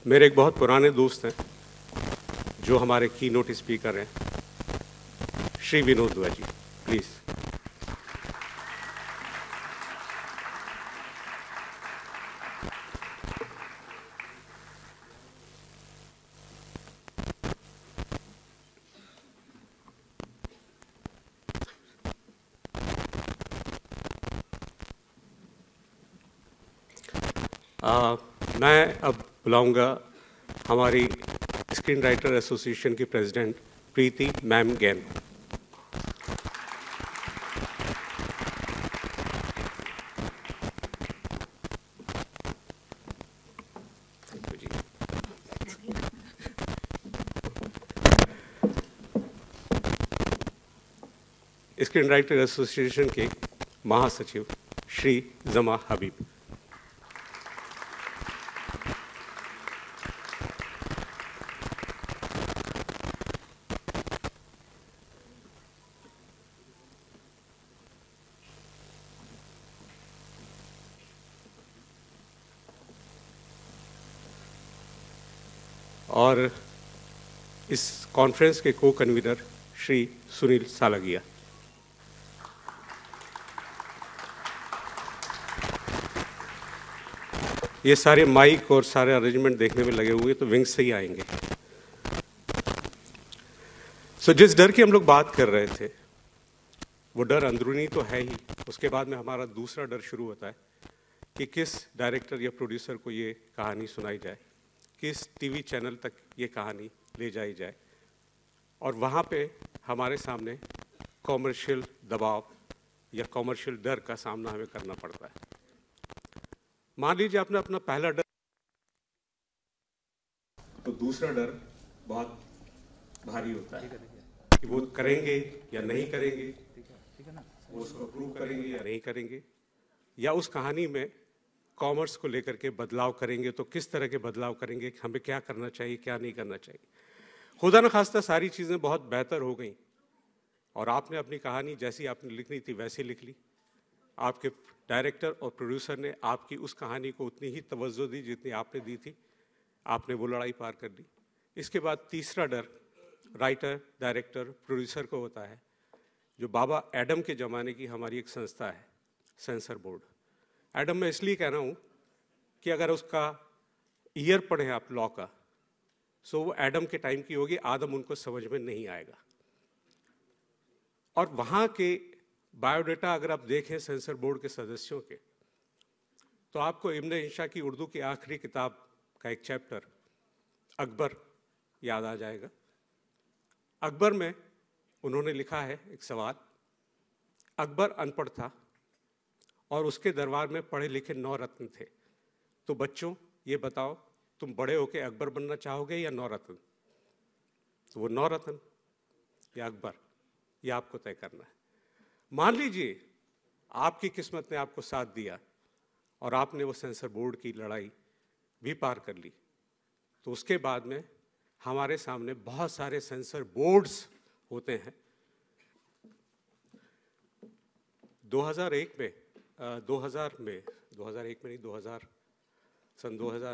मेरे एक बहुत पुराने दोस्त हैं जो हमारे की नोट स्पीकर हैं, श्री विनोद दुआ जी, प्लीज। मैं अब बुलाऊंगा हमारी स्क्रीन राइटर एसोसिएशन की president Preeti Mamgain. Screen writer association के महासचिव श्री जमा हबीब। और इस कॉन्फ्रेंस के को कन्वीनर श्री सुनील सालागिया। ये सारे माइक और सारे अरेंजमेंट देखने में लगे हुए तो विंग्स से ही आएंगे। जिस डर की हम लोग बात कर रहे थे वो डर अंदरूनी तो है ही, उसके बाद में हमारा दूसरा डर शुरू होता है कि किस डायरेक्टर या प्रोड्यूसर को ये कहानी सुनाई जाए, किस टीवी चैनल तक ये कहानी ले जाई जाए। और वहाँ पे हमारे सामने कॉमर्शियल दबाव या कॉमर्शियल डर का सामना हमें करना पड़ता है। मान लीजिए आपने अपना पहला डर, तो दूसरा डर बहुत भारी होता है कि वो करेंगे या नहीं करेंगे, वो उसको अप्रूव करेंगे या नहीं करेंगे, या उस कहानी में कॉमर्स को लेकर के बदलाव करेंगे तो किस तरह के बदलाव करेंगे, हमें क्या करना चाहिए क्या नहीं करना चाहिए। खुदा न खास्ता सारी चीज़ें बहुत बेहतर हो गई और आपने अपनी कहानी जैसी आपने लिखनी थी वैसी लिख ली। आपके डायरेक्टर और प्रोड्यूसर ने आपकी उस कहानी को उतनी ही तवज्जो दी जितनी आपने दी थी, आपने वो लड़ाई पार कर ली। इसके बाद तीसरा डर राइटर डायरेक्टर प्रोड्यूसर को होता है, जो बाबा एडम के ज़माने की हमारी एक संस्था है सेंसर बोर्ड। एडम मैं इसलिए कह रहा हूँ कि अगर उसका ईयर पढ़े आप लॉ का, सो वो एडम के टाइम की होगी, आदम उनको समझ में नहीं आएगा। और वहाँ के बायोडाटा अगर आप देखें सेंसर बोर्ड के सदस्यों के, तो आपको इब्न इंशा की उर्दू की आखिरी किताब का एक चैप्टर अकबर याद आ जाएगा। अकबर में उन्होंने लिखा है एक सवाल, अकबर अनपढ़ था और उसके दरबार में पढ़े लिखे 9 रत्न थे, तो बच्चों ये बताओ तुम बड़े होके अकबर बनना चाहोगे या 9 रत्न? तो वो 9 रत्न या अकबर, ये आपको तय करना है। मान लीजिए आपकी किस्मत ने आपको साथ दिया और आपने वो सेंसर बोर्ड की लड़ाई भी पार कर ली, तो उसके बाद में हमारे सामने बहुत सारे सेंसर बोर्ड्स होते हैं। 2001 में 2000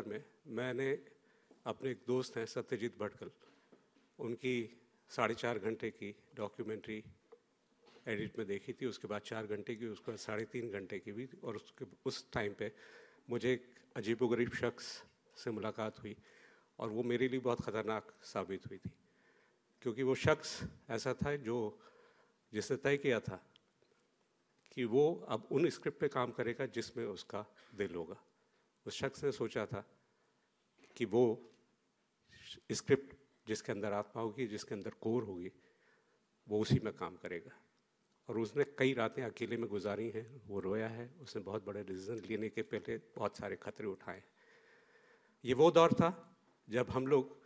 में मैंने अपने एक दोस्त हैं सत्यजीत भटकल, उनकी 4.5 घंटे की डॉक्यूमेंट्री एडिट में देखी थी, उसके बाद 4 घंटे की, उसके बाद 3.5 घंटे की भी। और उस टाइम पे मुझे एक अजीबोगरीब शख्स से मुलाकात हुई और वो मेरे लिए बहुत ख़तरनाक साबित हुई थी, क्योंकि वो शख्स ऐसा था जिसने तय किया था कि वो अब उन स्क्रिप्ट पे काम करेगा जिसमें उसका दिल होगा। उस शख्स ने सोचा था कि वो स्क्रिप्ट जिसके अंदर आत्मा होगी, जिसके अंदर कोर होगी, वो उसी में काम करेगा। और उसने कई रातें अकेले में गुजारी हैं, वो रोया है, उसने बहुत बड़े डिसीजन लेने के पहले बहुत सारे खतरे उठाए। ये वो दौर था जब हम लोग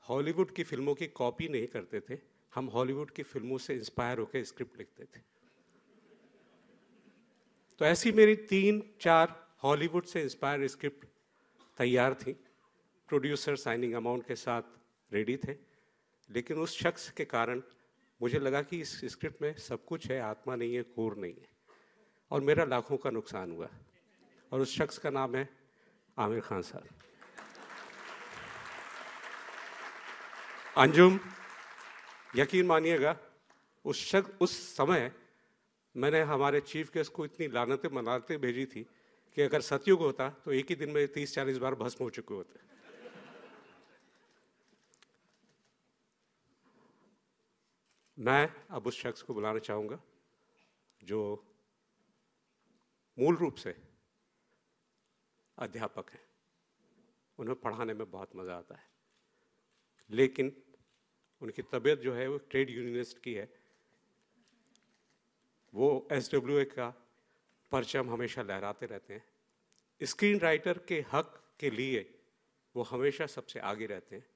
हॉलीवुड की फिल्मों की कॉपी नहीं करते थे, हम हॉलीवुड की फिल्मों से इंस्पायर होकर स्क्रिप्ट लिखते थे। तो ऐसी मेरी 3-4 हॉलीवुड से इंस्पायर स्क्रिप्ट तैयार थी, प्रोड्यूसर साइनिंग अमाउंट के साथ रेडी थे, लेकिन उस शख्स के कारण मुझे लगा कि इस स्क्रिप्ट में सब कुछ है, आत्मा नहीं है, कोर नहीं है, और मेरा लाखों का नुकसान हुआ। और उस शख्स का नाम है आमिर खान साहब। अंजुम, यकीन मानिएगा, उस समय मैंने हमारे चीफ गेस्ट को इतनी लानतें मनाते भेजी थी कि अगर सतयुग होता तो एक ही दिन में 30-40 बार भस्म हो चुके होते। मैं अब उस शख्स को बुलाना चाहूँगा जो मूल रूप से अध्यापक हैं, उन्हें पढ़ाने में बहुत मज़ा आता है, लेकिन उनकी तबीयत जो है वो ट्रेड यूनियनिस्ट की है। वो SWA का परचम हमेशा लहराते रहते हैं। स्क्रीन राइटर के हक के लिए वो हमेशा सबसे आगे रहते हैं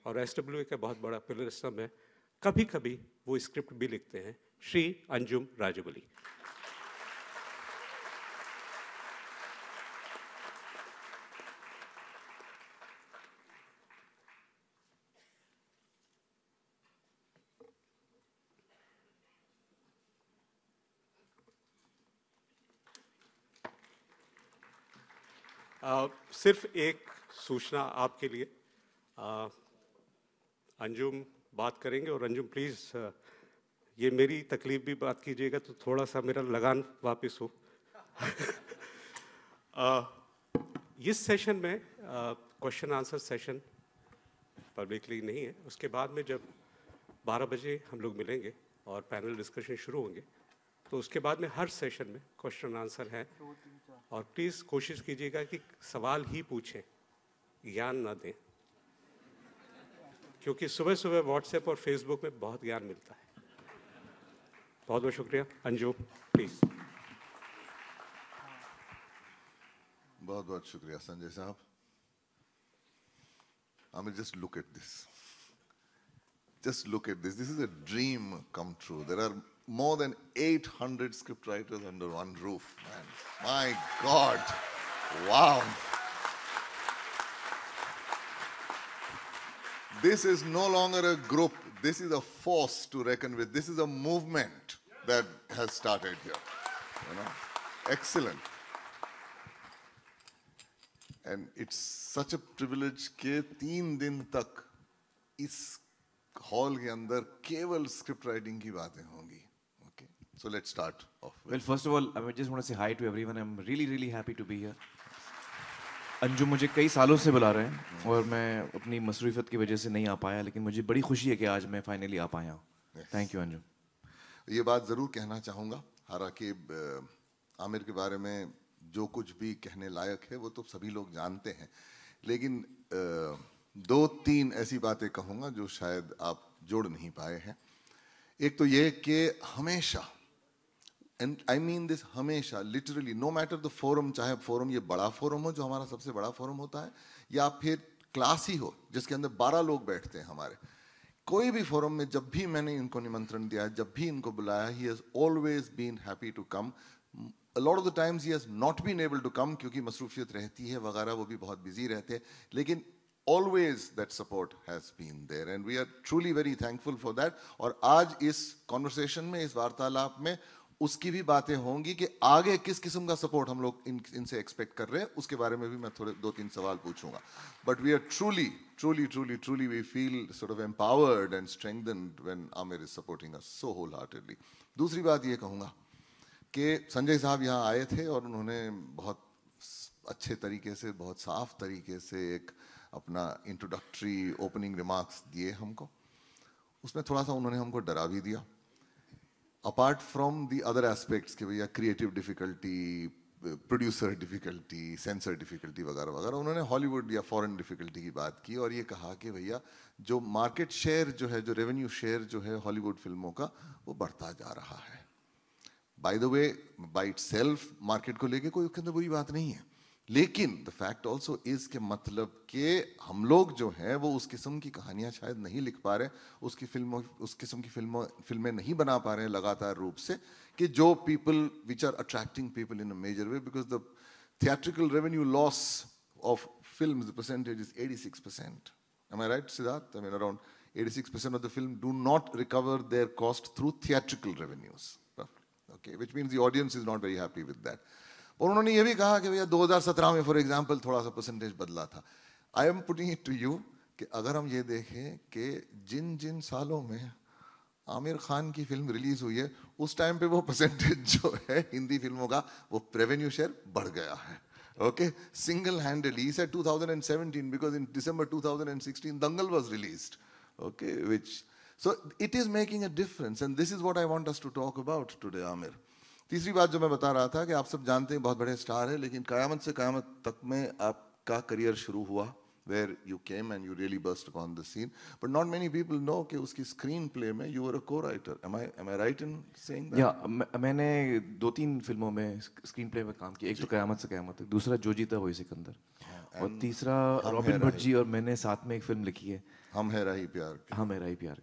और SWA का बहुत बड़ा पिलर स्तंभ है। कभी कभी वो स्क्रिप्ट भी लिखते हैं। श्री अंजुम राजबली। सिर्फ एक सूचना आपके लिए, अंजुम बात करेंगे और अंजुम प्लीज़ ये मेरी तकलीफ भी बात कीजिएगा तो थोड़ा सा मेरा लगान वापस हो। इस सेशन में क्वेश्चन आंसर सेशन पब्लिकली नहीं है। उसके बाद में जब 12 बजे हम लोग मिलेंगे और पैनल डिस्कशन शुरू होंगे तो उसके बाद में हर सेशन में क्वेश्चन आंसर है। और प्लीज़ कोशिश कीजिएगा कि सवाल ही पूछें, ज्ञान ना दें, क्योंकि सुबह सुबह व्हाट्सएप और फेसबुक में बहुत ज्ञान मिलता है। बहुत बहुत शुक्रिया। अंजू प्लीज। बहुत बहुत शुक्रिया संजय साहब। Aamir, just look at this. Just look at this. This is a dream come true. There are more than 800 script writers under one roof, man. My God. Wow. This is no longer a group. This is a force to reckon with. This is a movement that has started here. You know? Excellent. And it's such a privilege कि 3 दिन तक इस hall के अंदर केवल script writing की बातें होंगी. Okay, so let's start off. Well, first of all, I just want to say hi to everyone. I'm really happy to be here. Anju मुझे कई सालों से बुला रहे हैं और मैं अपनी मसरूफियत की वजह से नहीं आ पाया, लेकिन मुझे बड़ी खुशी है कि आज मैं फाइनली आ पाया हूँ. Thank you Anju. ये बात ज़रूर कहना चाहूँगा, हालांकि आमिर के बारे में जो कुछ भी कहने लायक है वो तो सभी लोग जानते हैं, लेकिन 2-3 ऐसी बातें कहूँगा जो शायद आप जोड़ नहीं पाए हैं. एक तो ये कि हमेशा, एंड आई मीन दिस, हमेशा literally, no matter the forum, चाहे फोरम ये बड़ा फोरम हो जो हमारा सबसे बड़ा फोरम होता है, या फिर क्लास ही हो जिसके अंदर 12 लोग बैठते हैं हमारे, कोई भी फोरम में जब भी मैंने इनको निमंत्रण दिया, जब भी इनको बुलाया, he has always been happy to come. A lot of the times he has not been able to come क्योंकि मसरूफियत रहती है वगैरह, वो भी बहुत बिजी रहते हैं, लेकिन always that support has been there and we are truly very thankful for that. और आज इस conversation में, इस वार्तालाप में उसकी भी बातें होंगी कि आगे किस किस्म का सपोर्ट हम लोग इनसे एक्सपेक्ट कर रहे हैं, उसके बारे में भी मैं थोड़े 2-3 सवाल पूछूंगा. But we are truly we feel sort of empowered and strengthened when Amir is supporting us so wholeheartedly. दूसरी बात ये कहूँगा कि संजय साहब यहाँ आए थे और उन्होंने बहुत अच्छे तरीके से, बहुत साफ तरीके से एक अपना इंट्रोडक्टरी ओपनिंग रिमार्क्स दिए हमको. उसमें थोड़ा सा उन्होंने हमको डरा भी दिया. Apart from the other aspects कि भैया creative difficulty, producer difficulty, sensor difficulty वगैरह वगैरह, उन्होंने हॉलीवुड या फॉरेन डिफ़िकल्टी की बात की और ये कहा कि भैया जो मार्केट शेयर जो है, जो रेवेन्यू शेयर जो है हॉलीवुड फिल्मों का, वो बढ़ता जा रहा है. By the way, by itself market को लेके कोई उसके अंदर बुरी बात नहीं है, लेकिन द फैक्ट ऑल्सो इज के मतलब कि हम लोग जो हैं वो उस किस्म की कहानियाँ शायद नहीं लिख पा रहे, उस किस्म की फिल्में नहीं बना पा रहे हैं लगातार रूप से, कि जो people which are attracting people in a major way, because theatrical revenue loss of films, the percentage is 86%. Am I right, Siddharth? I mean, around 86% of the film do not recover their cost through theatrical revenues, roughly. Okay, which means the audience is not very happy with that. और उन्होंने ये भी कहा कि भैया 2017 में for example थोड़ा सा परसेंटेज बदला था. I am putting it to you कि अगर हम ये देखें कि जिन जिन सालों में आमिर खान की फिल्म रिलीज हुई है उस टाइम पे वो परसेंटेज जो है हिंदी फिल्मों का वो रेवेन्यू शेयर बढ़ गया है. Okay, single-handedly. He said 2017 because in December 2016 Dangal was released. Okay, so it is making a difference, and this is what I want us to talk about today, Amir. तीसरी बात जो मैं बता रहा था कि आप सब जानते हैं बहुत बड़े स्टार हैं, लेकिन कयामत से कयामत तक में आपका करियर शुरू हुआ, where you came and you really burst upon the scene. But not many people know कि उसकी screenplay में you were a co-writer. Am I right in saying that? Yeah, मैंने 2-3 फिल्मों में स्क्रीनप्ले में काम किया. एक तो कयामत से कयामत तक, दूसरा जो जीता वही सिकंदर, और तीसरा रॉबिन भट्ट जी और मैंने साथ में एक फिल्म लिखी है, हम है राही प्यार. हम है राही प्यार.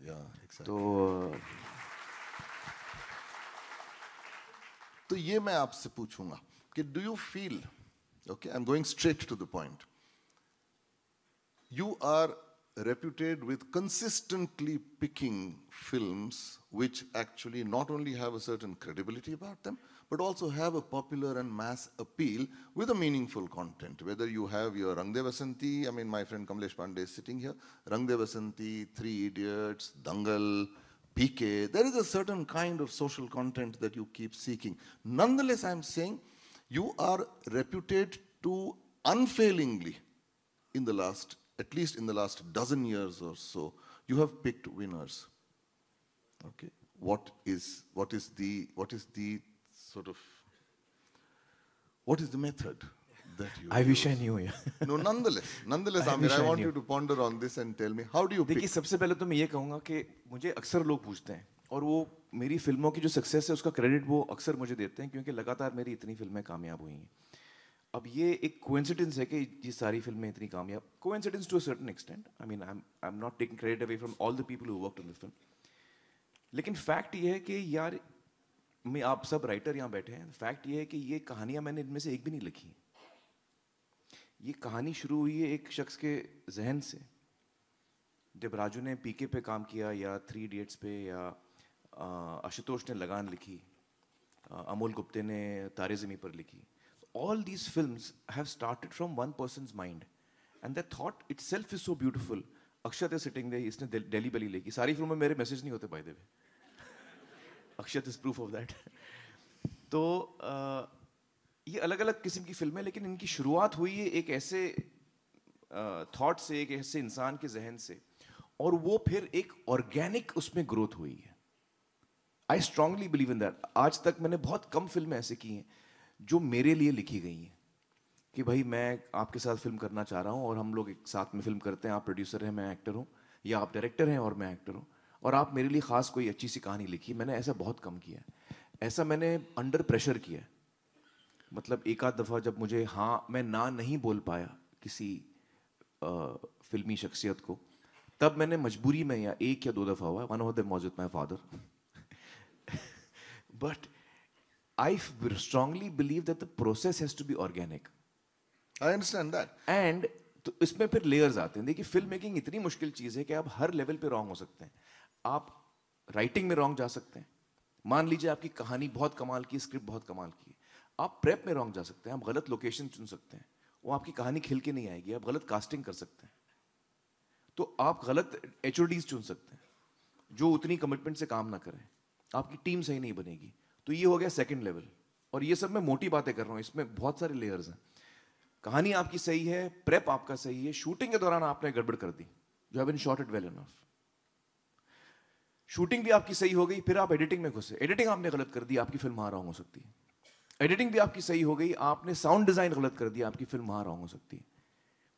तो ये मैं आपसे पूछूंगा कि do you feel, okay, I'm going straight to the point. You are reputed with consistently picking films which actually not only have a certain credibility about them, but also have a popular and mass appeal with a meaningful content. Whether you have your Rang De Basanti, I mean, my friend Kamlesh Pandey is sitting here, Rang De Basanti, Three Idiots, Dangal, PK, there is a certain kind of social content that you keep seeking. Nonetheless, I'm saying you are reputed to unfailingly, at least in the last dozen years or so, you have picked winners. Okay, what is the method that you I wish I use? knew. Yeah. No, nonetheless, Amir, I want you to ponder on this and tell me, how do you pick? देखिए, सबसे पहले तो मैं ये कहूँगा कि मुझे अक्सर लोग पूछते हैं, और वो मेरी फिल्मों की जो सक्सेस है उसका क्रेडिट वो अक्सर मुझे देते हैं, क्योंकि लगातार मेरी इतनी फिल्में कामयाब हुई हैं. अब ये एक कोइंसिडेंस है कि ये सारी फिल्में इतनी कामयाब, coincidence to a certain extent. I mean I am not taking credit away from all the people who worked on the film. लेकिन फैक्ट ये है कि यार, मैं, आप सब राइटर यहाँ बैठे हैं, फैक्ट ये है कि ये कहानियाँ मैंने इनमें से एक भी नहीं लिखी. ये कहानी शुरू हुई है एक शख्स के जहन से. जब राजू ने पीके पे काम किया, या थ्री इडियट्स पे, या आशुतोष ने लगान लिखी, अमोल गुप्ते ने तारे ज़मीं पर लिखी. All these films have started from one person's mind, and that thought itself is so beautiful. Akshat is sitting there, इसने Delhi Belly लिखी. सारी फिल्मों में मेरे मैसेज नहीं होते, by the way. Akshat is proof of that. तो ये अलग अलग किस्म की फिल्में, लेकिन इनकी शुरुआत हुई है एक ऐसे थॉट से, एक ऐसे इंसान के जहन से, और वो फिर एक ऑर्गेनिक उसमें ग्रोथ हुई है. I strongly believe in that. आज तक मैंने बहुत कम फिल्में ऐसे की हैं जो मेरे लिए लिखी गई हैं कि भाई मैं आपके साथ फिल्म करना चाह रहा हूँ और हम लोग एक साथ में फिल्म करते हैं, आप प्रोड्यूसर हैं, मैं एक्टर हूँ, या आप डायरेक्टर हैं और मैं एक्टर हूँ, और आप मेरे लिए ख़ास कोई अच्छी सी कहानी लिखी. मैंने ऐसा बहुत कम किया है. ऐसा मैंने अंडर प्रेशर किया है. मतलब एक आध दफ़ा जब मुझे मैं ना नहीं बोल पाया किसी फिल्मी शख्सियत को, तब मैंने मजबूरी में, या एक या दो दफ़ा हुआ, one of them was with my father, but I strongly believe that the process has to be organic. I understand that. And तो इसमें फिर layers आते हैं. देखिए, फिल्म मेकिंग इतनी मुश्किल चीज़ है कि आप हर लेवल पे रॉन्ग हो सकते हैं. आप राइटिंग में रॉन्ग जा सकते हैं. मान लीजिए आपकी कहानी बहुत कमाल की, स्क्रिप्ट बहुत कमाल की, आप प्रेप में रॉन्ग जा सकते हैं. आप गलत लोकेशन चुन सकते हैं, वो आपकी कहानी खिल के नहीं आएगी. आप गलत कास्टिंग कर सकते हैं, तो आप गलत HODs चुन सकते हैं जो उतनी कमिटमेंट से काम ना करें. आपकी टीम सही नहीं बनेगी. तो ये हो गया सेकंड लेवल. और ये सब मैं मोटी बातें कर रहा हूँ, इसमें बहुत सारे लेयर्स हैं. कहानी आपकी सही है, प्रेप आपका सही है, शूटिंग के दौरान आपने गड़बड़ कर दी, you haven't shot it well enough. Shooting भी आपकी सही हो गई, फिर आप एडिटिंग में घुसे, एडिटिंग आपने गलत कर दी, आपकी फिल्म वहां रॉन्ग हो सकती है. एडिटिंग भी आपकी सही हो गई, आपने साउंड डिजाइन गलत कर दिया, आपकी फिल्म वहां रॉन्ग हो सकती है.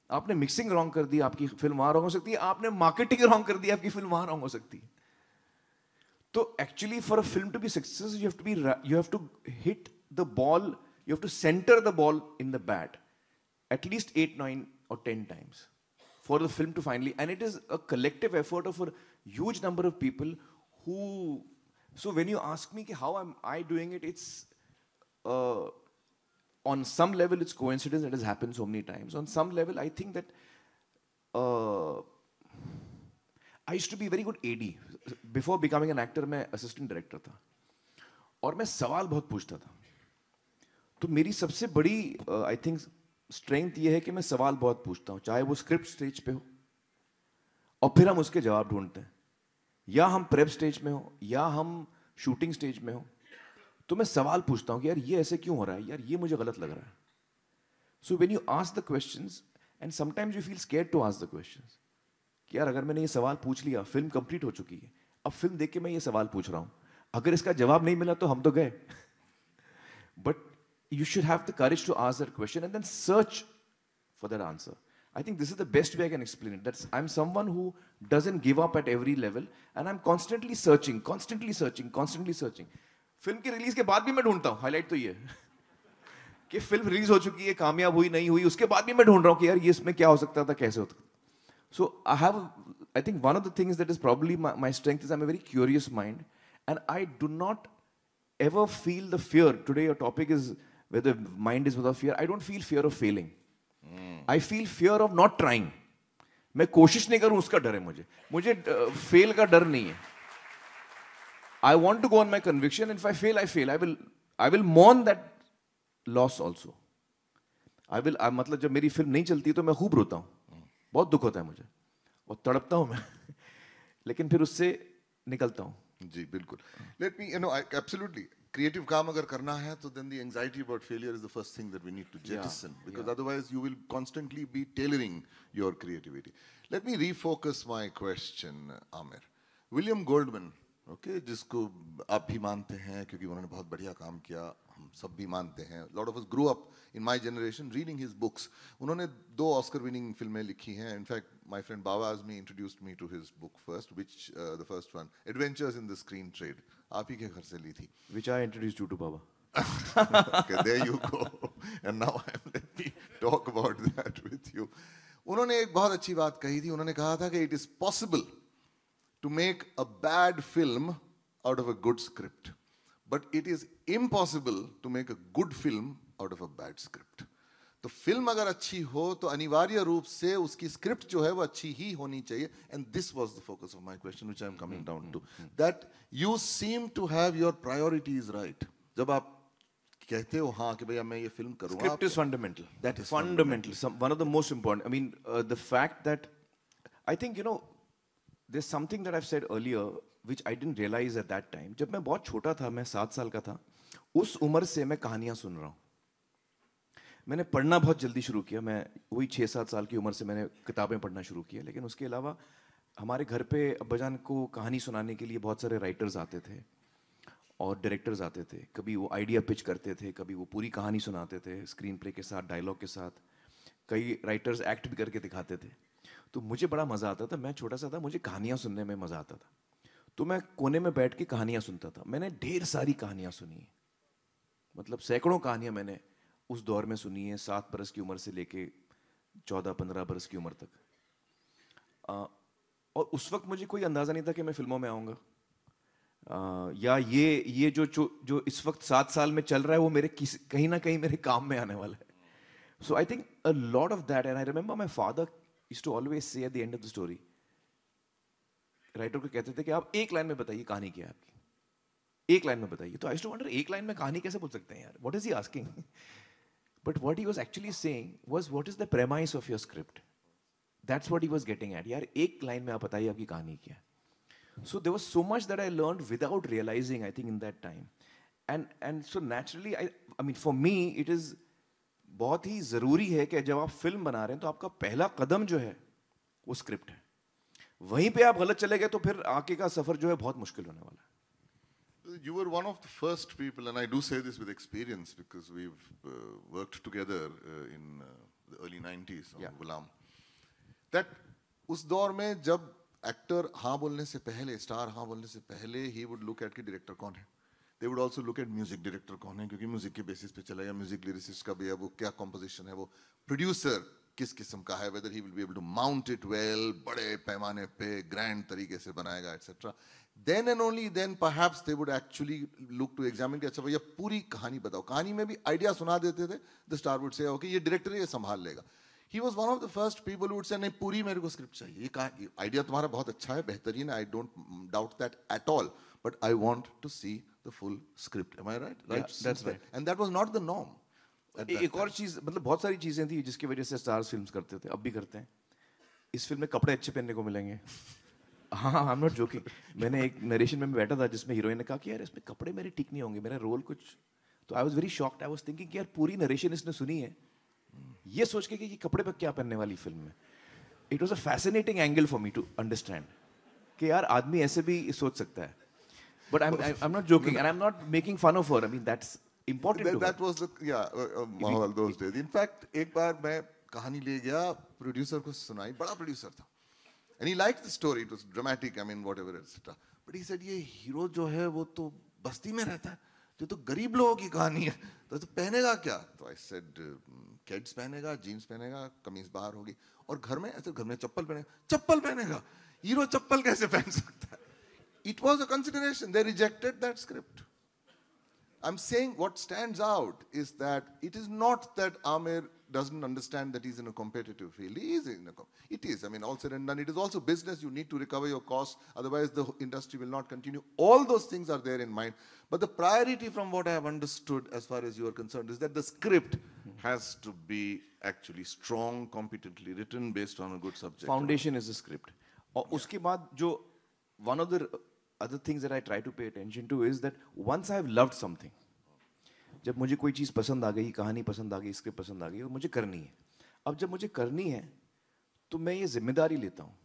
आपने मिक्सिंग रॉन्ग कर दी, आपकी फिल्म वहां रॉन्ग हो सकती है. आपने मार्केटिंग रॉन्ग कर दी, आपकी फिल्म वहां रॉन्ग हो सकती है. So actually, for a film to be successful, you have to hit the ball, you have to center the ball in the bat at least 8, 9 or 10 times for the film to finally, and it is a collective effort of a huge number of people who, so when you ask me how am I doing it, it's on some level it's coincidence that has happened so many times. On some level I think that I used to be very good AD. Before becoming an actor मैं assistant director था और मैं सवाल बहुत पूछता था. तो मेरी सबसे बड़ी I think strength ये है कि मैं सवाल बहुत पूछता हूँ, चाहे वो script stage पे हो और फिर हम उसके जवाब ढूंढते हैं, या हम prep stage में हो या हम shooting stage में हो. तो मैं सवाल पूछता हूँ कि यार ये ऐसे क्यों हो रहा है, यार ये मुझे गलत लग रहा है. So when you ask the questions and sometimes you feel scared to ask the questions कि यार अगर मैंने ये सवाल पूछ लिया, फिल्म कंप्लीट हो चुकी है, अब फिल्म देख के मैं ये सवाल पूछ रहा हूँ, अगर इसका जवाब नहीं मिला तो हम तो गए. But you should have the courage to ask that question and then search for that answer. I think this is the best way I can explain it. That's I'm someone who doesn't give up at every level and I'm constantly searching, constantly searching, constantly searching. Film की release के बाद भी मैं ढूंढता हूँ. Highlight तो ये कि फिल्म रिलीज हो चुकी है, कामयाब हुई नहीं हुई, उसके बाद भी मैं ढूंढ रहा हूँ कि यार ये इसमें क्या हो सकता था, कैसे होता. So I think one of the things that is probably my strength is I'm a very curious mind and I do not ever feel the fear. Today your topic is whether mind is without fear. I don't feel fear of failing. I feel fear of not trying. मैं कोशिश नहीं करूं उसका डर है मुझे fail का डर नहीं है. I want to go on my conviction and if I fail, I fail. I will mourn that loss also. मतलब जब मेरी फिल्म नहीं चलती तो मैं खूब रोता हूँ, बहुत दुख होता है मुझे और तड़पता हूँ मैं. लेकिन फिर उससे निकलता हूँ. जी बिल्कुल. Let me, absolutely. Creative काम अगर करना है तो then the anxiety about failure is the first thing that we need to jettison, because otherwise you will constantly be tailoring your creativity. Let me refocus my question, Amir. William Goldman, okay, जिसको आप भी मानते हैं क्योंकि उन्होंने बहुत बढ़िया काम किया, हम सब भी मानते हैं. Lot of us grew up in my generation reading his books. उन्होंने 2 Oscar winning फिल्में लिखी हैं. In fact, my friend Baba Azmi introduced me to his book first, which the first one, Adventures in the Screen Trade. आप ही के घर से ली थी. Which I introduced you to Baba. Okay, there you go. And now let me talk about that with you. उन्होंने एक बहुत अच्छी बात कही थी. उन्होंने कहा था कि it is possible to make a bad film out of a good script, but it is impossible to make a good film out of a bad script. तो फिल्म अगर अच्छी हो तो अनिवार्य रूप से उसकी स्क्रिप्ट जो है वो अच्छी ही होनी चाहिए. And this was the focus of my question, which I am coming down to. That you seem to have your priorities right. जब आप कहते हो हाँ कि भैया मैं ये फिल्म करूँगा. Script is fundamental. That is fundamental. One of the most important. I mean, the fact that I think there's something that I've said earlier which I didn't realize at that time. जब मैं बहुत छोटा था, मैं 7 साल का था, उस उम्र से मैं कहानियां सुन रहा हूँ. मैंने पढ़ना बहुत जल्दी शुरू किया. मैं वही 6-7 साल की उम्र से मैंने किताबें पढ़ना शुरू किया. लेकिन उसके अलावा हमारे घर पे अब्बाजान को कहानी सुनाने के लिए बहुत सारे राइटर्स आते थे और डायरेक्टर्स आते थे. कभी वो आइडिया पिच करते थे, कभी वो पूरी कहानी सुनाते थे स्क्रीन प्ले के साथ, डायलॉग के साथ. कई राइटर्स एक्ट भी करके दिखाते थे. तो मुझे बड़ा मज़ा आता था. मैं छोटा सा था, मुझे कहानियाँ सुनने में मज़ा आता था. तो मैं कोने में बैठ के कहानियाँ सुनता था. मैंने ढेर सारी कहानियाँ सुनी, मतलब सैकड़ों कहानियाँ मैंने उस दौर में सुनी है, 7 बरस की उम्र से लेके 14-15 बरस की उम्र तक. और उस वक्त मुझे कोई अंदाज़ा नहीं था कि मैं फिल्मों में आऊँगा, या ये जो इस वक्त 7 साल में चल रहा है वो मेरे कहीं ना कहीं मेरे काम में आने वाला है. So I think a lot of that. And I remember my father used to always say at the end of the story, writer को कहते थे कि आप एक लाइन में बताइए कहानी क्या है आपकी, एक लाइन में बताइए. तो आई यूज्ड टू वंडर एक लाइन में कहानी कैसे बोल सकते हैं यार, what is he asking. But what he was actually saying was what is the premise of your script. That's what he was getting eight. यार एक लाइन में आप बताइए आपकी कहानी क्या है. So there was so much that I learned without realizing, I think, in that time. And so naturally, I mean, for me, it is बहुत ही ज़रूरी है कि जब आप फिल्म बना रहे हैं तो आपका पहला कदम जो है वो स्क्रिप्ट है. वहीं पे आप गलत चले गए तो फिर आगे का सफ़र जो है बहुत मुश्किल होने वाला है. You were one of the first people, and I do say this with experience because we've worked together in the early 90s on Ghulam. That उस दौर में जब एक्टर हाँ बोलने से पहले, स्टार हाँ बोलने से पहले, ही वुड लुक एट कि डायरेक्टर कौन है. They would also look at music director कौन है, क्योंकि म्यूजिक के बेसिस पे चलेगा, म्यूजिक लिरिसिस्ट का भी है, वो क्या कॉम्पोजिशन है, वो प्रोड्यूसर किस किस्म का है, whether he will be able to mount it well, बड़े पैमाने पे ग्रैंड तरीके से बनाएगा, etcetera. then and only then perhaps they would actually look to examine कि अच्छा भैया पूरी कहानी बताओ. कहानी में भी आइडिया सुना देते थे. The star would say, okay, ये डायरेक्टर ये संभाल लेगा. He was one of the first people who would say, नहीं पूरी मेरे को स्क्रिप्ट चाहिए. ये आइडिया तुम्हारा बहुत अच्छा है, बेहतरीन है. I don't doubt that at all. But I want to see the full script. Am I right? Right. Yeah, that's right. And that was not the norm. एक और चीज, मतलब बहुत सारी चीजें थी जिसकी वजह से स्टार्स फिल्म्स करते थे, अब भी करते हैं. इस फिल्म में कपड़े अच्छे पहनने को मिलेंगे. हाँ, आई एम नॉट जोकिंग. मैंने एक नरेशन में बैठा था जिसमें हीरोइन ने कहा कि यार इसमें कपड़े मेरे ठीक नहीं होंगे, मेरा रोल कुछ. तो I was very shocked. I was thinking कि यार पूरी नरेशन इसने सुनी है ये सोच के कि कपड़े पर क्या पहनने वाली फिल्म में. It was a fascinating angle for me to understand कि यार आदमी ऐसे भी सोच सकता है. But I am not joking and I am not making fun of her. I mean that's important. That was the माहौल those days. In fact, एक बार मैं कहानी ले गया, प्रोड्यूसर को सुनाई. बड़ा प्रोड्यूसर था. And he liked the story. It was dramatic. I mean, whatever, etc. But he said, ये हीरो जो है वो तो बस्ती में रहता है. ये तो गरीब लोगों की कहानी है. तो पहनेगा क्या? तो I said, किड्स पहनेगा, जीन्स पहनेगा, कमीज बाहर होगी. और घर में ऐसे घर में चप्पल पहनेगा. हीरो चप्पल कैसे पहन सकता है? It was a consideration. They rejected that script. I'm saying what stands out is that it is not that Aamir doesn't understand that he's in a competitive field. He is in a it is. I mean, all said and done, it is also business. You need to recover your costs. Otherwise, the industry will not continue. All those things are there in mind. But the priority from what I have understood as far as you are concerned is that the script has to be actually strong, competently written based on a good subject. Foundation is the script. और उसके बाद जो one of the other things that I try to pay attention to is that once I have loved something, जब मुझे कोई चीज़ पसंद आ गई, कहानी पसंद आ गई, स्क्रिप्ट पसंद आ गई और मुझे करनी है. अब जब मुझे करनी है तो मैं ये जिम्मेदारी लेता हूँ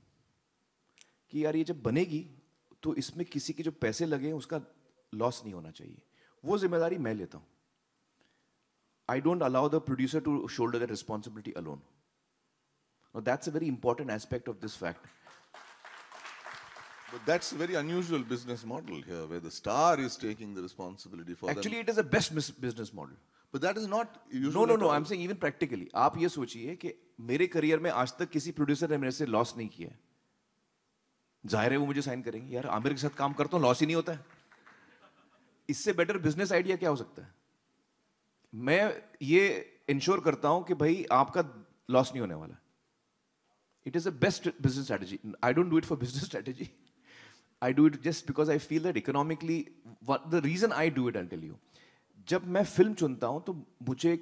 कि यार ये जब बनेगी तो इसमें किसी के जो पैसे लगे हैं उसका लॉस नहीं होना चाहिए. वो जिम्मेदारी मैं लेता हूँ. I don't allow the producer to shoulder that responsibility alone. Now that's a very important aspect of this fact. But that's a very unusual business model here, where the star is taking the responsibility for Actually, them. it is the best business model. But that is not usual. No. I'm saying even practically. आप ये सोचिए कि मेरे career में आज तक किसी producer ने मेरे से लॉस नहीं किया. जाहिर है वो मुझे साइन करेंगे. यार आमिर के साथ काम करता हूँ, लॉस ही नहीं होता है. इससे बेटर बिजनेस आइडिया क्या हो सकता है? मैं ये इंश्योर करता हूँ कि भाई आपका लॉस नहीं होने वाला. It is the best business strategy. I don't do it for business strategy. I do it just because I feel that economically, the reason I do it, I'll tell you. जब मैं film चुनता हूँ तो मुझे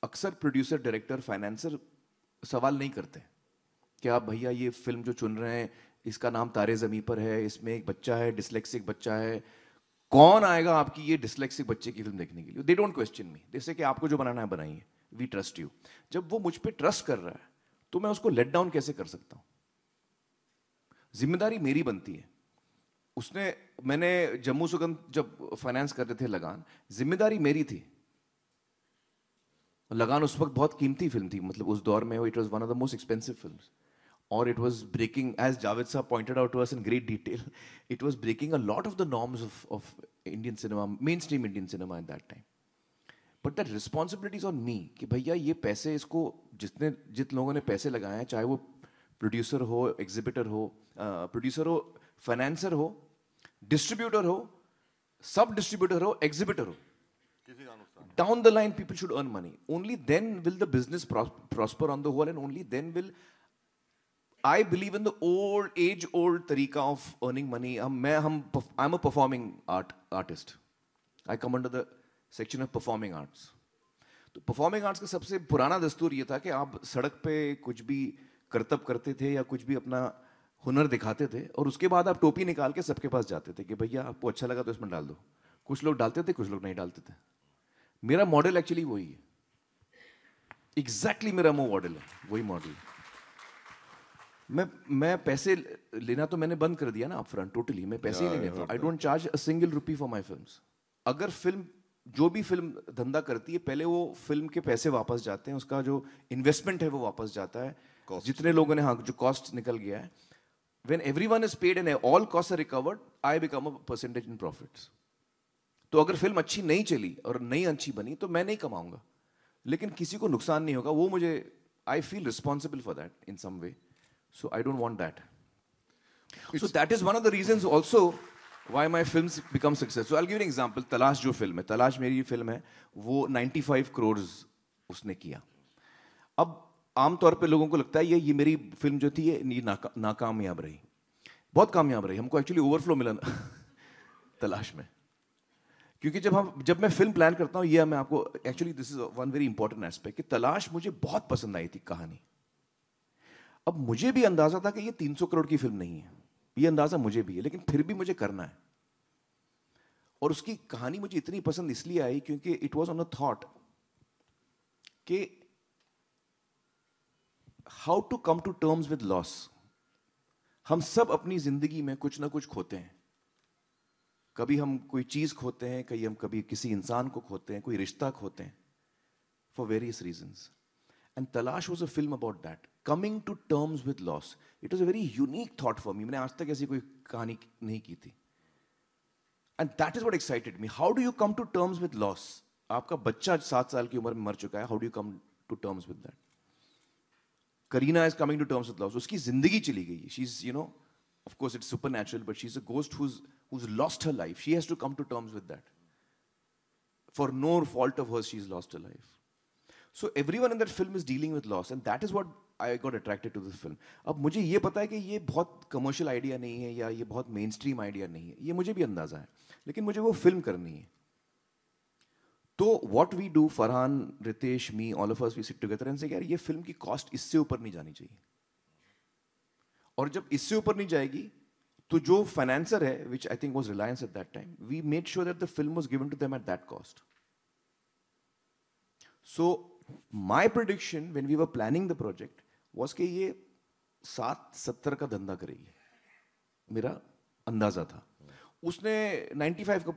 अक्सर producer, director, financer सवाल नहीं करते कि आप भैया ये फिल्म जो चुन रहे हैं इसका नाम तारे ज़मीं पर है, इसमें एक बच्चा है, डिसलेक्सिक बच्चा है, कौन आएगा आपकी ये डिसलेक्सिक बच्चे की फिल्म देखने के लिए? दे डोंट क्वेश्चन मी. जैसे कि आपको जो बनाना है बनाइए, वी ट्रस्ट यू. जब वो मुझ पर ट्रस्ट कर रहा है तो मैं उसको लेट डाउन कैसे कर सकता हूँ? जिम्मेदारी मेरी बनती है. मैंने जम्मू सुगम जब फाइनेंस करते थे लगान, जिम्मेदारी मेरी थी. लगान उस वक्त बहुत कीमती फिल्म थी, मतलब उस दौर में it was one of the most expensive films. और it was breaking, as Javed sahab pointed out to us in great detail, it was breaking a lot of the norms of Indian cinema, mainstream Indian cinema at that time. But that responsibility is on me कि भैया ये पैसे, इसको जितने लोगों ने पैसे लगाए हैं, चाहे वो प्रोड्यूसर हो, एग्जिबिटर हो, प्रोड्यूसर हो, फाइनेंसर हो, डिस्ट्रीब्यूटर हो, सब डिस्ट्रीब्यूटर हो, एग्जिबिटर हो, down the line people should earn money. Only then will the business prosper on the whole, and only then will I believe in the old तरीका of earning money. I'm a performing artist. I come under the section of performing arts. तो performing arts का सबसे पुराना दस्तूर ये था कि आप सड़क पे कुछ भी करतब करते थे या कुछ भी अपना हुनर दिखाते थे और उसके बाद आप टोपी निकाल के सबके पास जाते थे कि भैया आपको अच्छा लगा तो इसमें डाल दो. कुछ लोग डालते थे, कुछ लोग नहीं डालते थे. मेरा मॉडल एक्चुअली वही है. एग्जैक्टली मेरा मॉडल है, वही मॉडल. मैं पैसे लेना तो मैंने बंद कर दिया ना अपफ्रंट, टोटली. मैं पैसे ही नहीं लेता. I don't charge a single rupee for my films. अगर फिल्म, जो भी फिल्म धंधा करती है, पहले वो फिल्म के पैसे वापस जाते हैं, उसका जो इन्वेस्टमेंट है वो वापस जाता है. जितने लोगों ने, हाँ, जो कॉस्ट निकल गया है, when everyone is paid and all costs are recovered, I become a percentage in profits. तो अगर फिल्म अच्छी नहीं चली और नहीं अच्छी बनी तो मैं नहीं कमाऊंगा, लेकिन किसी को नुकसान नहीं होगा. वो मुझे, I feel responsible for that in some way. So I don't want that. So that is one of the reasons also Why my films become successful. So I'll give you an example. तलाश जो film है, तलाश मेरी film है, वो 95 crores उसने किया. अब आमतौर पे लोगों को लगता है ये मेरी फिल्म जो थी ये नाकामयाब रही. बहुत कामयाब रही. हमको एक्चुअली ओवरफ्लो मिला तलाश में. क्योंकि जब मैं फिल्म प्लान करता हूँ, ये मैं आपको actually this is one very important aspect कि तलाश मुझे बहुत पसंद आई थी कहानी. अब मुझे भी अंदाजा था कि ये 300 करोड़ की फिल्म नहीं है, ये अंदाजा मुझे भी है, लेकिन फिर भी मुझे करना है. और उसकी कहानी मुझे इतनी पसंद इसलिए आई क्योंकि it was on a thought कि how to come to terms with loss. हम सब अपनी जिंदगी में कुछ ना कुछ खोते हैं. कभी हम कोई चीज खोते हैं, कभी किसी इंसान को खोते हैं, कोई रिश्ता खोते हैं, for various reasons. And Talaash was a film about that, coming to terms with loss. It was a very unique thought for me. मैंने आज तक ऐसी कोई कहानी नहीं की थी. And that is what excited me. How do you come to terms with loss? आपका बच्चा 7 साल की उम्र में मर चुका है. How do you come to terms with that? Kareena is coming to terms with loss. उसकी जिंदगी चली गई. She is, you know, of course it's supernatural, but she's a ghost who's lost her life. She has to come to terms with that. For no fault of hers, she's lost her life. So everyone in that film is dealing with loss, and that is what I got attracted to this film. अब मुझे ये पता है कि ये बहुत commercial idea नहीं है या ये बहुत मेन स्ट्रीम आइडिया नहीं है, ये मुझे भी अंदाजा है, लेकिन मुझे वो फिल्म करनी है. तो what we do, Farhan, Ritesh, me, all of us, we sit together and say यार ये फिल्म की कॉस्ट इससे ऊपर नहीं जानी चाहिए. और जब इससे ऊपर नहीं जाएगी तो जो फाइनेंसर है, which I think was Reliance at that time, we made sure that the film was given to them at that cost. So my prediction when we were planning the project was कि ये 7-70 का धंधा करेगी. मेरा अंदाजा था. उसने 95 का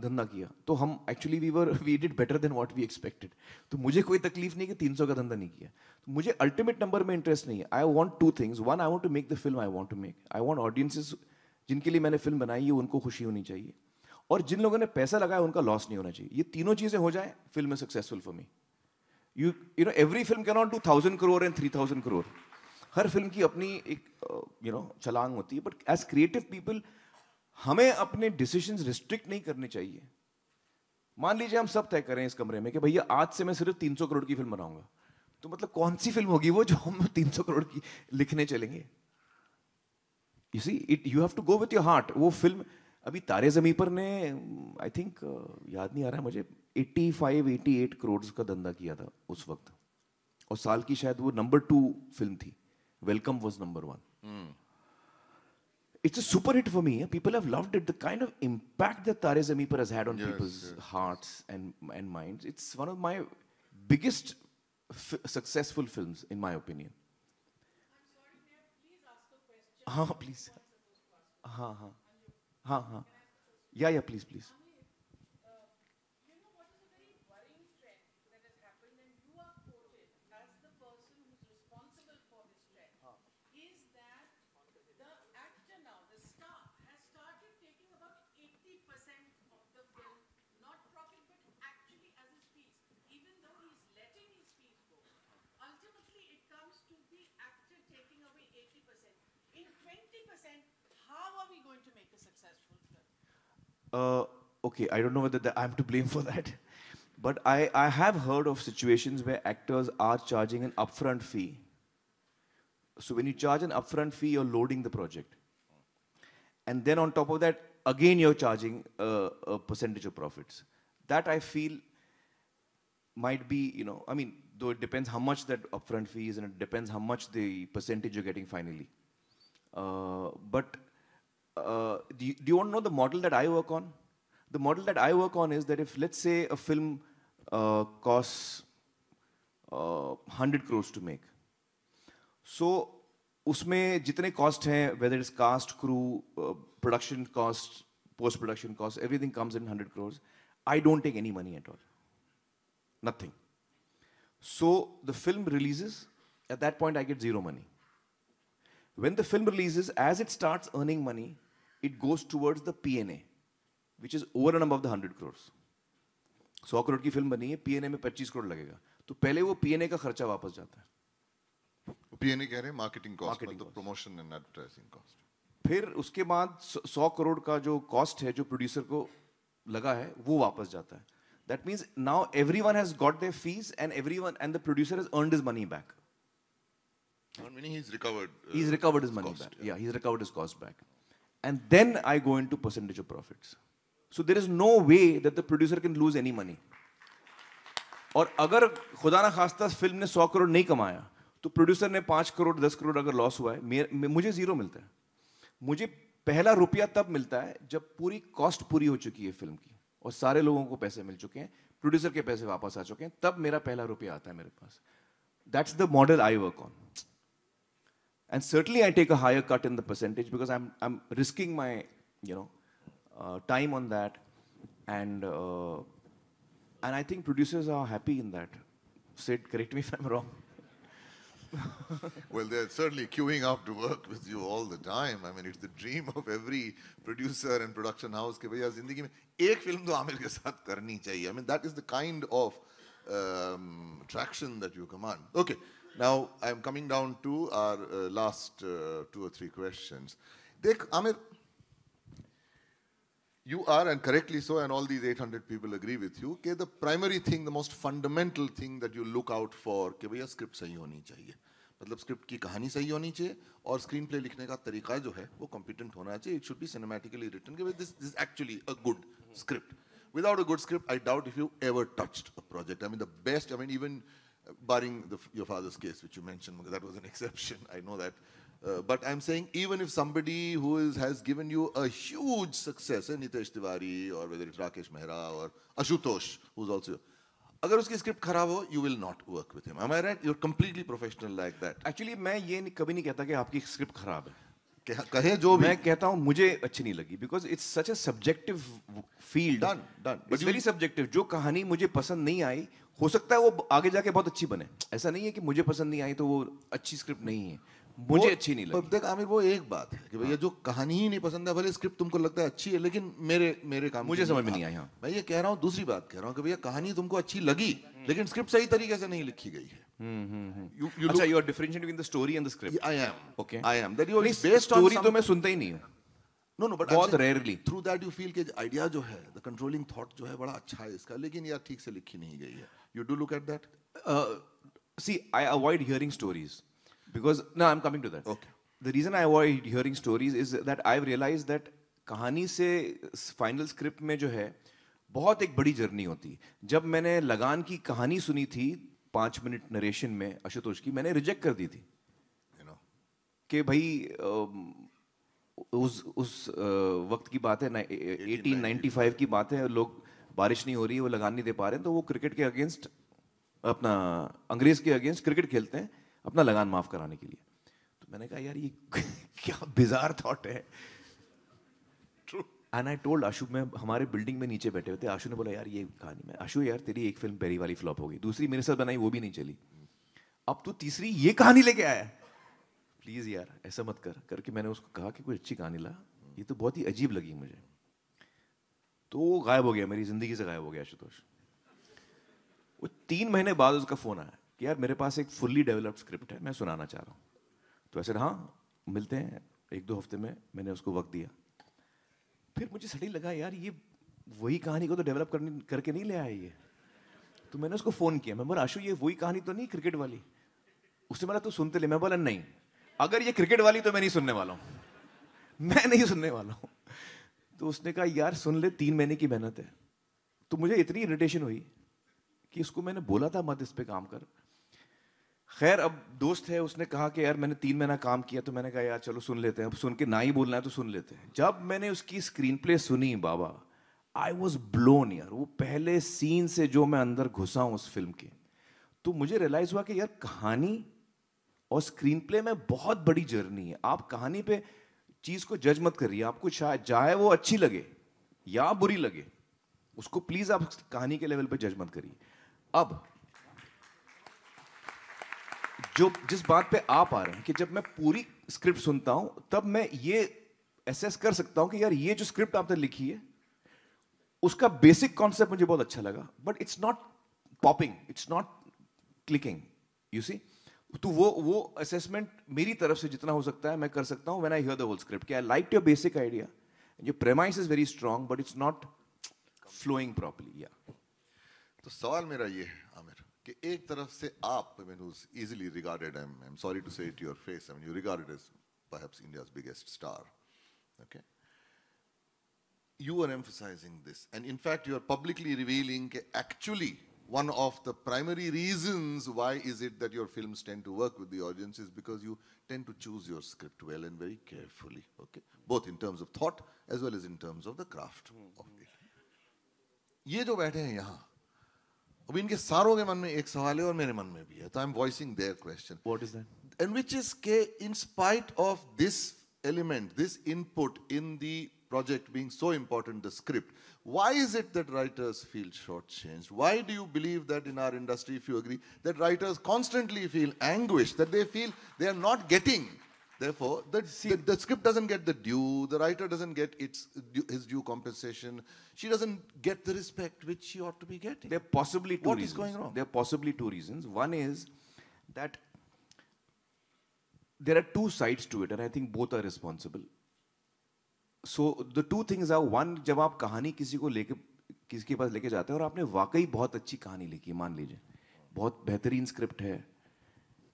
धंधा किया. तो हम actually we did better than what we expected. तो मुझे कोई तकलीफ नहीं कि 300 का धंधा नहीं किया. तो मुझे अल्टीमेट नंबर में इंटरेस्ट नहीं है. I want two things. One, I want to make the film I want to make. I want audiences जिनके लिए मैंने फिल्म बनाई है उनको खुशी होनी चाहिए, और जिन लोगों ने पैसा लगाया उनका लॉस नहीं होना चाहिए. ये तीनों चीजें हो जाए, film is successful for me. You know every film cannot do 1,000 crore and 3,000 crore. Her film की अपनी एक छलांग होती है. बट एज क्रिएटिव पीपल हमें अपने डिसीजंस रिस्ट्रिक्ट नहीं करने चाहिए. मान लीजिए हम सब तय करें इस कमरे में कि भैया आज से मैं सिर्फ 300 करोड़ की फिल्म बनाऊंगा, तो मतलब कौन सी फिल्म होगी वो जो हम 300 करोड़ की लिखने चलेंगे? You see it, you have to go with your heart. वो फिल्म अभी तारे ज़मीं पर ने आई थिंक याद नहीं आ रहा है मुझे 85-88 करोड़ का धंधा किया था उस वक्त, और साल की शायद वो नंबर 2 फिल्म थी. Welcome was number 1. It's a super hit for me. People have loved it. The kind of impact that Tare Zameen Par has had on people's hearts and minds. It's one of my biggest successful films, in my opinion. I'm sorry, may I please ask a question? हाँ please. हाँ. Yeah, please. You know what is a very worrying trend that has happened, and you are quoted as the person who's responsible for this trend, is that the actor now, the star, has started taking about 80% of the film, not profit, but actually as his fees, even though he's letting his fees go. Ultimately, it comes to the actor taking away 80%. In 20%, how are we going to make a successful film? Okay, I don't know whether I'm to blame for that, but I have heard of situations where actors are charging an upfront fee. So when you charge an upfront fee, you're loading the project, and then on top of that, again you're charging a percentage of profits. That I feel might be, I mean, though it depends how much that upfront fee is, and it depends how much the percentage you're getting finally. But do you want to know the model that I work on? The model that I work on is that if, let's say, a film costs 100 crores to make, so उसमें जितने cost हैं, whether it's cast, crew, production cost, post-production cost, everything comes in 100 crores. I don't take any money at all. Nothing. So the film releases. At that point, I get zero money. When the film releases, as it starts earning money, it goes towards the P&A, which is over and above the 100 crores. 100 crore की film बनी है, P&A में 25 करोड़ लगेगा, तो पहले वो P&A का खर्चा वापस जाता है. P&A कह रहे हैं मार्केटिंग कॉस्ट, मतलब प्रमोशन एंड एडवर्टाइजिंग कॉस्ट. फिर उसके बाद 100 करोड़ का जो कॉस्ट है जो प्रोड्यूसर को लगा है वो वापस जाता है. That means now everyone has got their fees and the producer has earned his money back. Meaning he's recovered. He's recovered his money back. Yeah, he's recovered his cost back. And then I go into percentage of profits. So there is no way that the producer can lose any money. और अगर खुदा ना खास्ता film ने 100 करोड़ नहीं कमाया तो producer ने 5 करोड़ 10 करोड़ अगर लॉस हुआ है मुझे जीरो मिलता है. मुझे पहला रुपया तब मिलता है जब पूरी कॉस्ट पूरी हो चुकी है फिल्म की और सारे लोगों को पैसे मिल चुके हैं, प्रोड्यूसर के पैसे वापस आ चुके हैं, तब मेरा पहला रुपया आता है मेरे पास. That's the model I work on. And certainly I take a higher cut in the percentage because I'm risking my time on that, and I think producers are happy in that. Sid, correct me if I'm wrong. Well, they're certainly queuing up to work with you all the time. I mean, it's the dream of every producer and production house कि भैया जिंदगी में एक film तो आमिर के साथ करनी चाहिए. I mean, that is the kind of traction that you command. Okay, now I'm coming down to our last 2 or 3 questions. देख Aamir, you are, and correctly so, and all these 800 people agree with you, कि the primary thing, the most fundamental thing that you look out for, कि भैया script सही होनी चाहिए. मतलब script की कहानी सही होनी चाहिए और स्क्रीन प्ले लिखने का तरीका जो है वो कॉम्पिटेंट होना चाहिए. It should be cinematically written कि this is actually a good script. Without a good script, I doubt if you ever touched a project. I mean, the best, I mean, even barring your father's case, which you mentioned, that was an exception, I know that. But I'm saying, even if somebody who has given you a huge success, Nitesh Tiwari, or whether it's Rakesh Mehra, or Ashutosh, who's also, अगर उसकी script खराब हो, you will not work with him. Am I right? You're completely professional like that. Actually, मैं ये कभी नहीं कहता कि आपकी स्क्रिप्ट खराब है. कहे जो भी, मैं कहता हूँ मुझे अच्छी नहीं लगी because it's such a subjective field. Done. It's very subjective. जो कहानी मुझे पसंद नहीं आई, हो सकता है वो आगे जाके बहुत अच्छी बने. ऐसा नहीं है कि मुझे पसंद नहीं आई तो वो अच्छी स्क्रिप्ट नहीं है. मुझे अच्छी नहीं लगी. देख आमिर, वो एक बात है कि भैया जो कहानी ही नहीं पसंद है, भले स्क्रिप्ट तुमको लगता है अच्छी है, लेकिन मेरे काम मुझे समझ में नहीं आई. हाँ, मैं ये कह रहा हूँ, दूसरी बात कह रहा हूँ कि भैया कहानी तुमको अच्छी लगी लेकिन स्क्रिप्ट सही तरीके से नहीं लिखी गई है. अच्छा, you are differentiating between the story and the script. I am. Okay. I am. That you are based on story some... तो मैं सुनता ही नहीं हूँ. No, but बहुत rarely. Through that you feel कि आइडिया जो है, the controlling thought जो है बड़ा अच्छा है इसका, लेकिन यार ठीक से लिखी नहीं गई है. You do look at that? See, I avoid hearing stories because no, I'm coming to that. Okay. The reason I avoid hearing stories is that I've realized that कहानी से फाइनल स्क्रिप्ट में जो है बहुत एक बड़ी जर्नी होती है. जब मैंने लगान की कहानी सुनी थी 5 मिनट नरेशन में आशुतोष की, मैंने रिजेक्ट कर दी थी कि भाई उस वक्त की बात है, 1895 की बात है, लोग बारिश नहीं हो रही है, वो लगान नहीं दे पा रहे हैं, तो वो क्रिकेट के अगेंस्ट, अपना अंग्रेज के अगेंस्ट क्रिकेट खेलते हैं अपना लगान माफ कराने के लिए. तो मैंने कहा यार ये क्या बिजार थॉट है. एंड आई टोल्ड आशु, में हमारे बिल्डिंग में नीचे बैठे हुए थे, आशु ने बोला यार ये कहानी में, आशु यार तेरी एक फिल्म पहली वाली फ्लॉप हो गई, दूसरी मेरे साथ बनाई वो भी नहीं चली, अब तू तीसरी ये कहानी लेके आया, प्लीज यार ऐसा मत कर. करके मैंने उसको कहा कि कोई अच्छी कहानी ला, ये तो बहुत ही अजीब लगी मुझे. तो वो गायब हो गया, मेरी जिंदगी से गायब हो गया आशुतोष. वो 3 महीने बाद उसका फोन आया कि यार मेरे पास एक फुल्ली डेवलप्ड स्क्रिप्ट है, मैं सुनाना चाह रहा हूँ. तो ऐसे हाँ मिलते हैं 1-2 हफ्ते में. मैंने उसको वक्त दिया. फिर मुझे सही लगा यार ये वही कहानी को तो डेवलप करके नहीं ले आया ये. तो मैंने उसको फोन किया, मैं बोला आशु ये वही कहानी तो नहीं क्रिकेट वाली. उसने बोला तू सुनते ले. मैं बोला नहीं, अगर ये क्रिकेट वाली तो मैं नहीं सुनने वाला हूँ, मैं नहीं सुनने वाला हूँ. तो उसने कहा यार सुन ले, 3 महीने की मेहनत है. तो मुझे इतनी इरिटेशन हुई कि इसको मैंने बोला था मत इस पे काम कर. खैर अब दोस्त है, उसने कहा कि यार मैंने 3 महीना काम किया, तो मैंने कहा यार चलो सुन लेते हैं. अब सुन के ना ही बोलना है तो सुन लेते हैं. जब मैंने उसकी स्क्रीन प्ले सुनी बाबा, आई वॉज ब्लोन यार. वो पहले सीन से जो मैं अंदर घुसा हूं उस फिल्म के, तो मुझे रियलाइज हुआ कि यार कहानी और स्क्रीन प्ले में बहुत बड़ी जर्नी है. आप कहानी पे चीज को जज मत करिए. आपको चाहे वो अच्छी लगे या बुरी लगे, उसको प्लीज आप कहानी के लेवल पे जज मत करिए. अब जो जिस बात पे आप आ रहे हैं कि जब मैं पूरी स्क्रिप्ट सुनता हूं तब मैं ये एसेस कर सकता हूं कि यार ये जो स्क्रिप्ट आपने लिखी है उसका बेसिक कॉन्सेप्ट मुझे बहुत अच्छा लगा, but it's not popping, it's not clicking. You see, तो वो असेसमेंट मेरी तरफ से जितना हो सकता है मैं कर सकता हूँ when I hear the whole script कि I like your basic idea, your premise is very strong but it's not flowing properly. या तो सवाल मेरा ये है आमिर कि एक तरफ से आप, I mean, who's easily regarded, I'm sorry to say it to your face, I mean, you're regarded as perhaps India's biggest star, okay? You are emphasizing this, and in fact, you are publicly revealing that actually one of the primary reasons why is it that your films tend to work with the audience is because you tend to choose your script well and very carefully, okay? Both in terms of thought as well as in terms of the craft of it. ये जो बैठे हैं यहाँ, अब इनके सारों के मन में एक सवाल है और मेरे मन में भी है, तो I am voicing their question, what is that, and which is के in spite of this element, this input in the project being so important, the script, why is it that writers feel shortchanged? Why do you believe that in our industry, if you agree, that writers constantly feel anguish, that they feel they are not getting, therefore, the script doesn't get the due, the writer doesn't get his due compensation, she doesn't get the respect which she ought to be getting? there are possibly two What reasons. is going wrong? There are possibly two reasons. One is that there are two sides to it and I think both are responsible. So the two things are, one, जब आप कहानी किसी के पास लेके जाते हैं और आपने वाकई बहुत अच्छी कहानी लिखी है, मान लीजिए बहुत बेहतरीन स्क्रिप्ट है,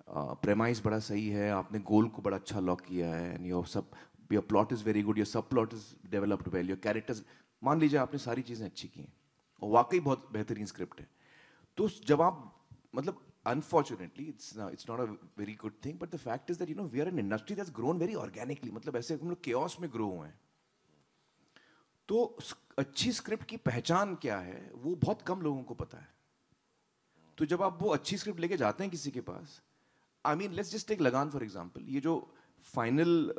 प्रेमाइस बड़ा सही है, आपने गोल को बड़ा अच्छा लॉक किया है, and your plot is very good, your subplot is developed well, your characters, मान लीजिए आपने सारी चीज़ें अच्छी की हैं और वाकई बहुत बेहतरीन स्क्रिप्ट है, तो जब आप मतलब unfortunately it's not a very good thing, but the fact is that we are an industry that's grown very organically, मतलब ऐसे हम लोग chaos में grow हुए हैं, तो अच्छी स्क्रिप्ट की पहचान क्या है वो बहुत कम लोगों को पता है। तो जब आप वो अच्छी स्क्रिप्ट लेके जाते हैं किसी के पास, I mean let's just take Lagaan for example, ये जो फाइनल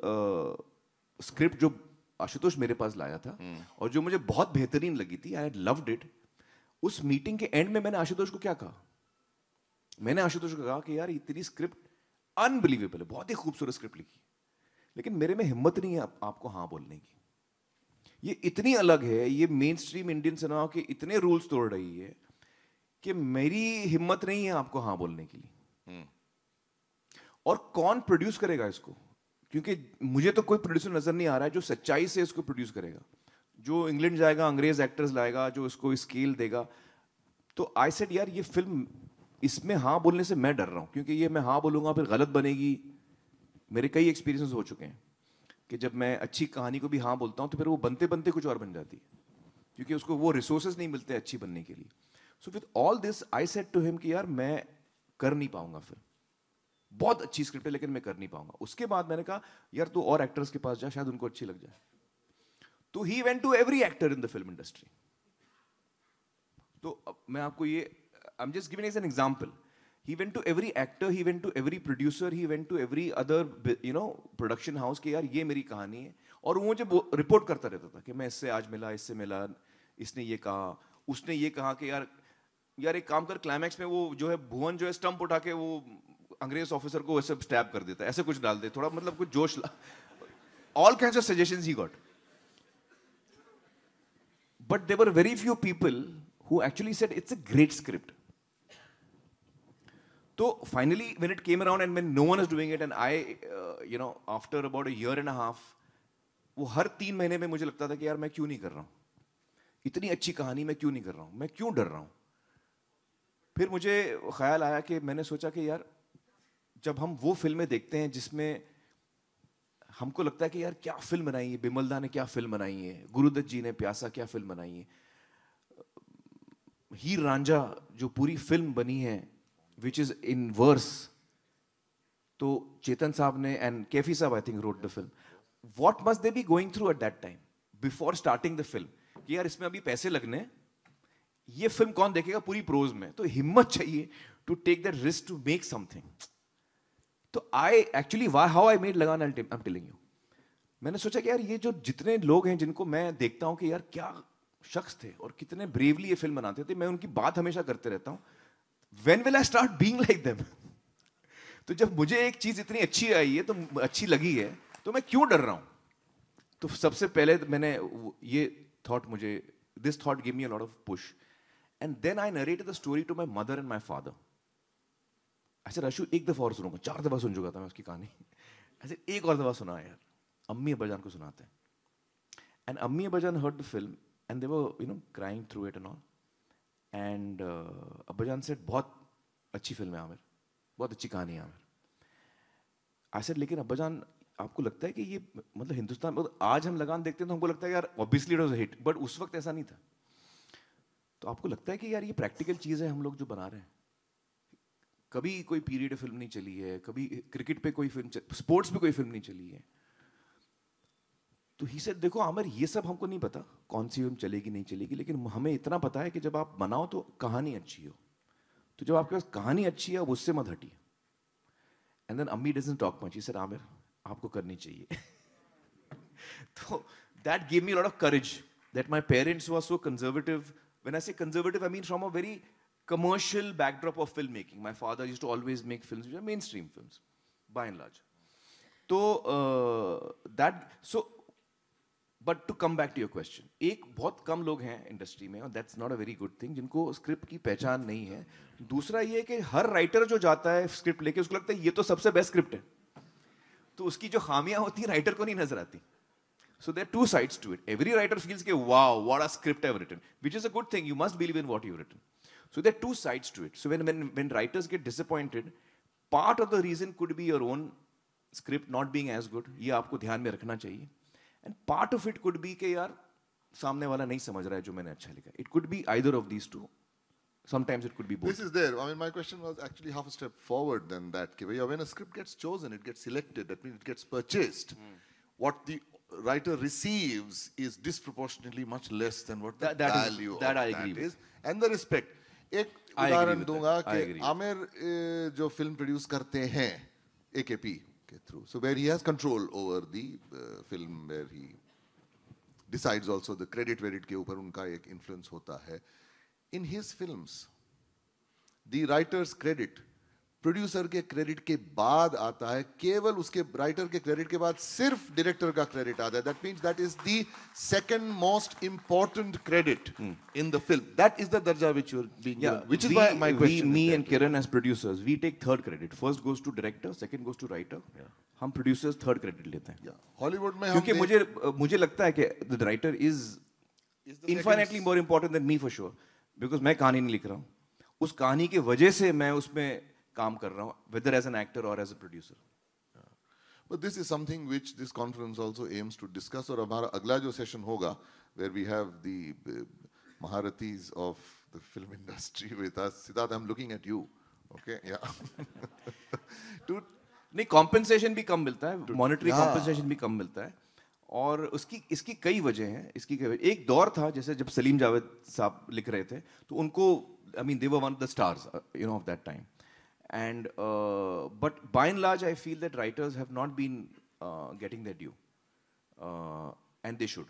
स्क्रिप्ट जो आशुतोष मेरे पास लाया था और जो मुझे बहुत बेहतरीन लगी थी, आई लव्ड इट, उस मीटिंग के एंड में मैंने आशुतोष को क्या कहा, मैंने आशुतोष को कहा कि यार इतनी स्क्रिप्ट अनबिलीवेबल है, बहुत ही खूबसूरत स्क्रिप्ट लिखी, लेकिन मेरे में हिम्मत नहीं है आपको हाँ बोलने की, ये इतनी अलग है, ये मेन स्ट्रीम इंडियन सिनेमा के इतने रूल्स तोड़ रही है कि मेरी हिम्मत नहीं है आपको हाँ बोलने के लिए। और कौन प्रोड्यूस करेगा इसको, क्योंकि मुझे तो कोई प्रोड्यूसर नजर नहीं आ रहा है जो सच्चाई से इसको प्रोड्यूस करेगा, जो इंग्लैंड जाएगा, अंग्रेज एक्टर्स लाएगा, जो इसको स्केल देगा। तो आई सेड यार ये फिल्म, इसमें हाँ बोलने से मैं डर रहा हूं, क्योंकि ये मैं हाँ बोलूंगा फिर गलत बनेगी। मेरे कई एक्सपीरियंस हो चुके हैं कि जब मैं अच्छी कहानी को भी हाँ बोलता हूं तो फिर वो बनते बनते कुछ और बन जाती है, क्योंकि उसको वो रिसोर्सेज नहीं मिलते अच्छी बनने के लिए। So with all this I said to him कि यार मैं कर नहीं पाऊंगा फिल्म, बहुत अच्छी स्क्रिप्ट है लेकिन मैं कर नहीं पाऊंगा। उसके बाद मैंने कहा यार तू और एक्टर्स के पास जा, शायद उनको अच्छी लग जाए। तो he went to every actor in the film industry. तो मैं आपको ये, I'm just giving as an example. He went to every actor, he went to every producer, he went to every other, production house कि यार ये मेरी कहानी है, और वो मुझे रिपोर्ट करता रहता था कि मैं इससे आज मिला, इससे मिला, इसने ये कहा, उसने ये कहा कि यार एक काम कर, क्लाइमैक्स में वो जो है भुवन जो है स्टंप उठा के वो अंग्रेज ऑफिसर को ऐसे स्टैब कर देता है, ऐसे कुछ डाल दे, थोड़ा मतलब कुछ जोश ला। All kinds of suggestions he got. But there were very few people who actually said it's a great script. So finally, when it came around and when no one is doing it, and I, after about a year and a half, वो हर 3 महीने में मुझे लगता था कि यार मैं क्यों नहीं कर रहा हूँ, इतनी अच्छी कहानी मैं क्यों नहीं कर रहा हूँ, मैं क्यों डर रहा हूँ। फिर मुझे ख्याल आया कि मैंने सोचा कि यार जब हम वो फिल्में देखते हैं जिसमें हमको लगता है कि यार क्या फिल्म बनाई है, बिमलदा ने क्या फिल्म बनाई है, गुरुदत्त जी ने प्यासा क्या फिल्म बनाई है, हीर रांझा जो पूरी फिल्म बनी है which is in verse, तो चेतन साहब ने and कैफी साहब I think wrote the film, what must they be going through at that time before starting the film कि यार इसमें अभी पैसे लगने, ये फिल्म कौन देखेगा पूरी प्रोज में, तो हिम्मत चाहिए to take that risk to make something। तो I actually how I made लगान, I'm telling you, मैंने सोचा कि यार ये जो जितने लोग हैं जिनको मैं देखता हूं कि यार क्या शख्स थे और कितने ब्रेवली ये फिल्म बनाते थे, मैं उनकी बात हमेशा करते रहता हूं, when will I start being like them? तो जब मुझे एक चीज इतनी अच्छी आई है, तो अच्छी लगी है, तो मैं क्यों डर रहा हूं। तो सबसे पहले मैंने ये थॉट, मुझे this thought give me a lot of push, and then I narrated the story to my mother and my father. ऐसे रशु एक दफ़ा और सुनूंगा, 4 दफ़ा सुन चुका था मैं उसकी कहानी। ऐसे एक और दफ़ा सुना यार, अम्मी अब्बाजान को सुनाते हैं। एंड अम्मी अब्बाजान heard the film and they were crying through it and all. And अब्बाजान सेड बहुत अच्छी फिल्म है आमिर, बहुत अच्छी कहानी है आमिर। आई सेड लेकिन अब्बाजान आपको लगता है कि ये मतलब हिंदुस्तान, मतलब आज हम लगान देखते हैं तो हमको लगता है यार obviously it was a hit, but उस वक्त ऐसा नहीं था। तो आपको लगता है कि यार ये प्रैक्टिकल चीज़ है हम लोग जो बना रहे हैं? कभी कोई पीरियड फिल्म नहीं चली है, कभी क्रिकेट पे कोई फिल्म, स्पोर्ट्स पे कोई फिल्म नहीं चली है। तो ही सेड देखो आमिर ये सब हमको नहीं पता कौन सी फिल्म चलेगी नहीं चलेगी, लेकिन हमें इतना पता है कि जब आप बनाओ तो कहानी अच्छी हो। तो जब आपके पास कहानी अच्छी है अब उससे मत हटिए। And then Ammi doesn't talk much, he said Aamir आपको करनी चाहिए। तो that give me lot of courage that my parents were so conservative. When I say conservative I mean from a very commercial backdrop of filmmaking. My father used to always make films which are mainstream films, by and large. So but to come back to your question, एक बहुत कम लोग हैं industry में, और that's not a very good thing, जिनको script की पहचान नहीं है। दूसरा ये कि हर राइटर जो जाता है स्क्रिप्ट लेके उसको लगता है ये तो सबसे बेस्ट स्क्रिप्ट है, तो उसकी जो खामियां होती हैं राइटर को नहीं नजर आती। So there are two sides to it. Every writer feels कि wow, what a script I've written, which is a good thing. You must believe in what you've written. So there are two sides to it. So when writers get disappointed, part of the reason could be your own script not being as good. ये आपको ध्यान में रखना चाहिए. And part of it could be कि यार सामने वाला नहीं समझ रहा है जो मैंने अच्छा लिखा. It could be either of these two. Sometimes it could be both. This is there. I mean, my question was actually half a step forward than that. When a script gets chosen, it gets selected. That means it gets purchased. What the writer receives is disproportionately much less than what the value of that is. And the respect. एक उदाहरण दूंगा कि आमिर जो film produce करते हैं AKP के through, so where he has control over the film, where he decides also the credit where it के ऊपर उनका एक influence होता है. In his films, the writer's credit, producer के क्रेडिट के बाद आता है, केवल उसके राइटर के क्रेडिट के बाद सिर्फ डायरेक्टर का क्रेडिट आता है. That means that is the second most important credit in the film. That is the दर्जा which you are being given, which is why my question. Me and Kiran as producers we take third credit. First goes to director, second goes to writer. हम producers third credit लेते हैं. Hollywood में क्योंकि मुझे लगता है कि the writer is infinitely more important than me for sure, because मैं कहानी नहीं लिख रहा हूँ. उस कहानी की वजह से मैं उसमें काम कर रहा हूँ, whether as an actor or as a producer. But this is something which this conference also aims to discuss. और हमारा अगला जो सेशन होगा, where we have the Maharathis of the film industry with us. Siddharth, I'm looking at you. Okay, yeah. नहीं, compensation भी कम मिलता है, monetary compensation भी कम मिलता है, और इसकी कई वजह हैं. एक दौर था जैसे जब सलीम जावेद साहब लिख रहे थे, तो उनको, I mean, they were one of the stars, of that time. And but by and large, I feel that writers have not been getting their due, and they should.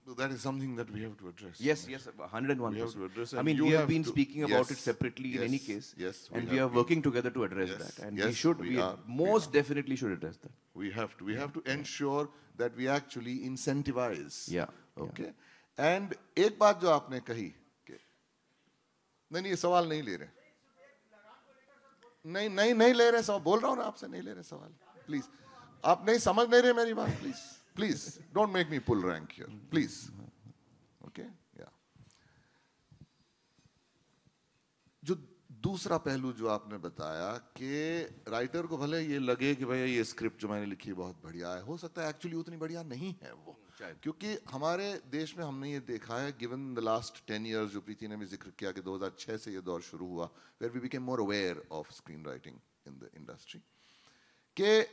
So that is something that we have to address. Yes, 101%. We have to address. I mean, we have been speaking about it separately in any case. Yes, and we are working together to address that. And we most definitely should address that. We have to ensure that we actually incentivize. Yeah. Okay. And एक बात जो आपने कही कि नहीं ये सवाल नहीं ले रहे. नहीं ले रहे सवाल. बोल रहा हूँ ना आपसे, नहीं ले रहे सवाल. प्लीज, आप नहीं समझ नहीं रहे मेरी बात. Please don't make me pull rank here, please. Okay, yeah. जो दूसरा पहलू जो आपने बताया कि राइटर को भले ये लगे कि भाई ये स्क्रिप्ट जो मैंने लिखी बहुत बढ़िया है, हो सकता है एक्चुअली उतनी बढ़िया नहीं है वो. क्योंकि हमारे देश में हमने ये देखा है, गिवन द लास्ट 10 years, जो प्रीति ने भी जिक्र किया कि 2006 से ये दौर शुरू हुआ, where we became more aware of screen writing in the industry, के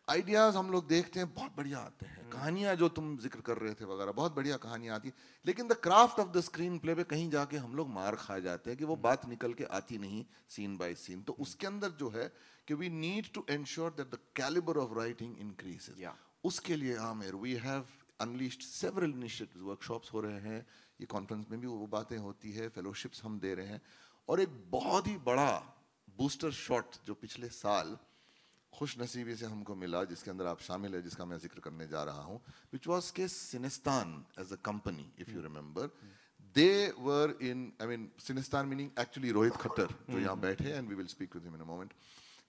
आइडियाज हम लोग देखते हैं बहुत बढ़िया आते हैं, कहानियां जो तुम जिक्र कर रहे थे वगैरह, बहुत बढ़िया कहानियां आती, लेकिन the craft of the screen play पे कहीं जाके हम लोग मार खा जाते हैं कि वो बात निकल के आती नहीं सीन बाय सीन. तो उसके अंदर जो है कि we need to ensure that the calibre of writing increases. उसके लिए Aamir, we have unleashed several initiatives, workshops हो रहे हैं, ये कॉन्फ्रेंस में भी वो बातें होती है, फेलोशिप्स हम दे रहे हैं, और एक बहुत ही बड़ा बूस्टर शॉट जो पिछले साल खुश नसीबी से हमको मिला, जिसके अंदर आप शामिल है, जिसका मैं जिक्र करने जा रहा हूँ, विच वॉज के Cinestaan as a company, if you remember, they were in, I mean, Sinistan meaning actually Rohit Khattar, जो यहाँ बैठे, and we will speak with him in a moment.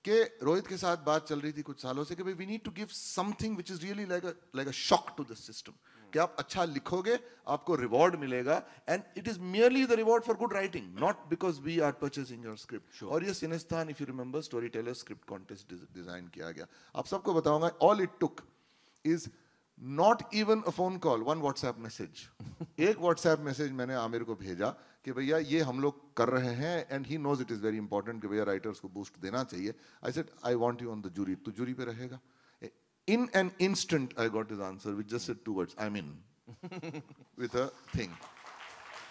कि रोहित के साथ बात चल रही थी कुछ सालों से कि भाई we need to give something which is really like a shock to the system. कि आप अच्छा लिखोगे, आपको reward मिलेगा, and it is merely the reward for good writing, not because we are purchasing your script. और ये Sinistan, if you remember, storyteller script contest design किया गया. आप सबको बताऊंगा, all it took is not even a phone call, one WhatsApp message. एक WhatsApp message मैंने आमिर को भेजा कि भैया ये हम लोग कर रहे हैं, and he knows it is very important कि भैया writers को boost देना चाहिए. I said, I want you on the jury. तू jury पे रहेगा? In an instant, I got his answer, which just said 2 words, I'm in. With a thing.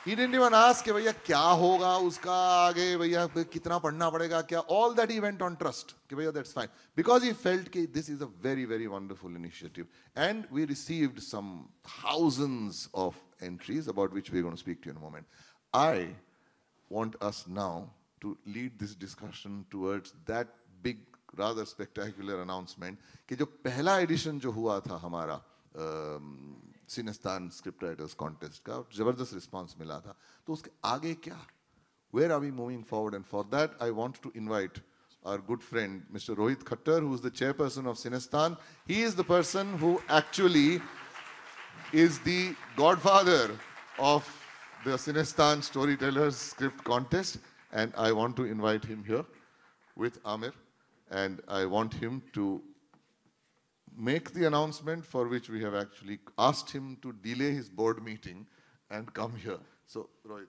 He didn't even ask कि भैया क्या होगा उसका आगे, भैया कितना पढ़ना पड़ेगा क्या. All that he went on trust कि भैया that's fine, because he felt कि this is a very very wonderful initiative, and we received some thousands of entries about which we're going to speak to you in a moment. I want us now to lead this discussion towards that big rather spectacular announcement कि जो पहला edition जो हुआ था हमारा Sinistan Script Writers Contest का जबरदस्त response मिला था, तो उसके आगे क्या? Where are we moving forward? And for that, I want to invite our good friend, Mr. Rohit Khattar, who is the chairperson of Sinistan. He is the person who actually is the godfather of the Sinistan Storytellers Script Contest. And I want to invite him here with Amir. And I want him to make the announcement for which we have actually asked him to delay his board meeting and come here. So, Rohit.